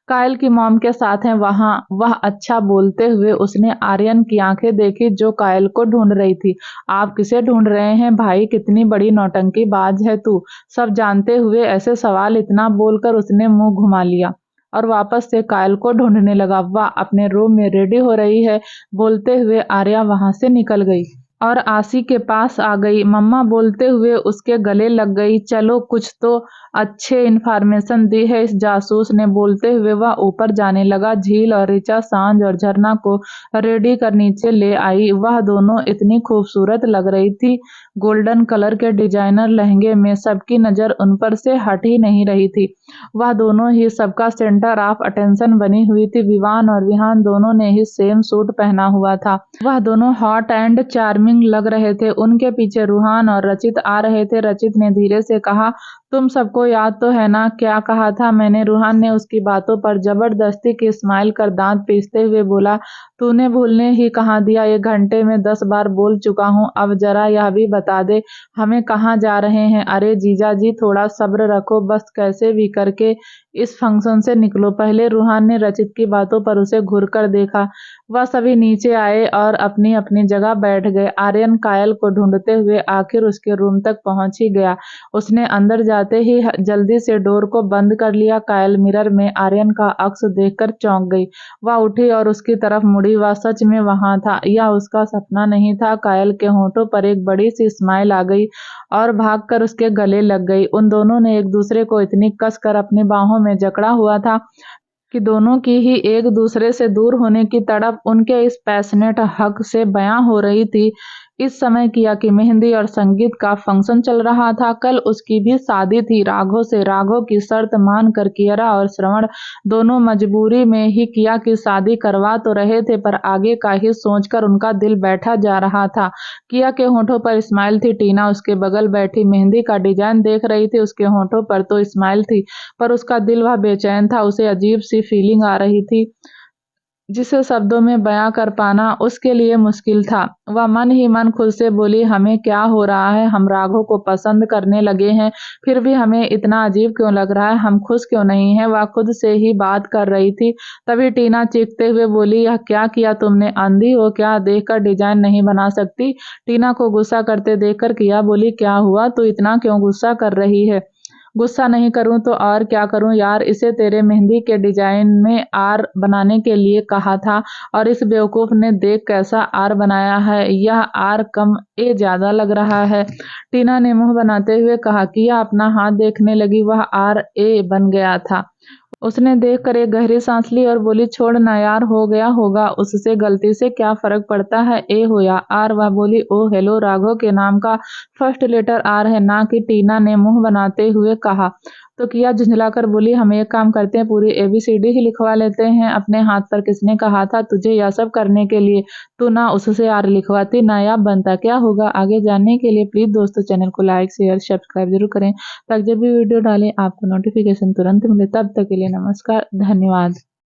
कायल की मॉम के साथ हैं वहां। वह अच्छा। बोलते हुए उसने आर्यन की आंखें देखी जो कायल को ढूंढ रही थी। आप किसे ढूंढ रहे हैं भाई, कितनी बड़ी नौटंकीबाज है तू। सब जानते हुए ऐसे सवाल, इतना बोलकर उसने मुंह घुमा लिया और वापस से कायल को ढूंढने लगा। वह अपने रूम में रेडी हो रही है। बोलते हुए आर्या वहां से निकल गई। और आशी के पास आ गई। मम्मा बोलते हुए उसके गले लग गई। चलो कुछ तो अच्छे इन्फॉर्मेशन दी है इस जासूस ने। बोलते हुए वह ऊपर जाने लगा। झील और ऋचा सांझ और झरना को रेडी कर नीचे ले आई। वह दोनों इतनी खूबसूरत लग रही थी। गोल्डन कलर के डिजाइनर लहंगे में सबकी नजर उन पर से हट ही नहीं रही थी। वह दोनों ही सबका सेंटर ऑफ अटेंशन बनी हुई थी। विवान और विहान दोनों ने ही सेम सूट पहना हुआ था। वह दोनों हॉट एंड चार्मिंग लग रहे थे। उनके पीछे रूहान और रचित आ रहे थे। रचित ने धीरे से कहा, तुम सबको याद तो है ना क्या कहा था मैंने? रूहान ने उसकी बातों पर जबरदस्ती की स्माइल कर दांत पीसते हुए बोला, तूने भूलने ही कहाँ दिया? 1 घंटे में 10 बार बोल चुका हूँ। अब जरा यह भी बता दे हमें कहाँ जा रहे हैं? अरे जीजा जी थोड़ा सब्र रखो, बस कैसे भी करके इस फंक्शन से निकलो। पहले रूहान ने रचित की बातों पर उसे घूर कर देखा। वह सभी नीचे आए और अपनी अपनी जगह बैठ गए। आर्यन कायल को ढूंढते हुए आखिर उसके रूम तक पहुंच ही गया। उसने अंदर जाते ही जल्दी से डोर को बंद कर लिया। कायल मिरर में आर्यन का अक्स देखकर चौंक गई। वह उठी और उसकी तरफ मुड़ी। वह सच में वहां था, यह उसका सपना नहीं था। कायल के होंठों पर एक बड़ी सी स्माइल आ गई और भागकर उसके गले लग गई। उन दोनों ने एक दूसरे को इतनी कसकर अपनी बाहों में जकड़ा हुआ था कि दोनों की ही एक दूसरे से दूर होने की तड़प उनके इस पैशनेट हक से बयां हो रही थी। इस समय किया की मेहंदी और संगीत का फंक्शन चल रहा था। कल उसकी भी शादी थी राघव से। राघव की शर्त मानकर कियरा और श्रवण दोनों मजबूरी में ही किया की शादी करवा तो रहे थे, पर आगे का ही सोचकर उनका दिल बैठा जा रहा था। किया के होठों पर स्माइल थी। टीना उसके बगल बैठी मेहंदी का डिजाइन देख रही थी। उसके होठों पर तो स्माइल थी, पर उसका दिल वह बेचैन था। उसे अजीब सी फीलिंग आ रही थी जिसे शब्दों में बयां कर पाना उसके लिए मुश्किल था। वह मन ही मन खुद से बोली, हमें क्या हो रहा है? हम राघव को पसंद करने लगे हैं, फिर भी हमें इतना अजीब क्यों लग रहा है? हम खुश क्यों नहीं हैं? वह खुद से ही बात कर रही थी। तभी टीना चीखते हुए बोली, यह क्या किया तुमने? अंधी हो क्या? देखकर डिजाइन नहीं बना सकती? टीना को गुस्सा करते देखकर किया बोली, क्या हुआ? तू इतना क्यों गुस्सा कर रही है? गुस्सा नहीं करूं तो और क्या करूं यार? इसे तेरे मेहंदी के डिजाइन में आर बनाने के लिए कहा था और इस बेवकूफ ने देख कैसा आर बनाया है। यह आर कम ए ज्यादा लग रहा है। टीना ने मुंह बनाते हुए कहा। किया अपना हाथ देखने लगी। वह आर ए बन गया था। उसने देखकर एक गहरी सांस ली और बोली, छोड़ ना यार, हो गया होगा, उससे गलती से क्या फर्क पड़ता है, ए हो या आर? वह बोली, ओ हेलो, राघव के नाम का फर्स्ट लेटर आर है ना? कि टीना ने मुंह बनाते हुए कहा। तो किया झुंझलाकर बोली, हम एक काम करते हैं, पूरी एबीसीडी ही लिखवा लेते हैं। अपने हाथ पर किसने कहा था तुझे यह सब करने के लिए? तू ना उससे आर लिखवाती नायाब बनता। क्या होगा आगे जानने के लिए प्लीज दोस्तों चैनल को लाइक शेयर सब्सक्राइब जरूर करें, ताकि जब भी वीडियो डालें आपको नोटिफिकेशन तुरंत मिले। तब तक के लिए नमस्कार, धन्यवाद।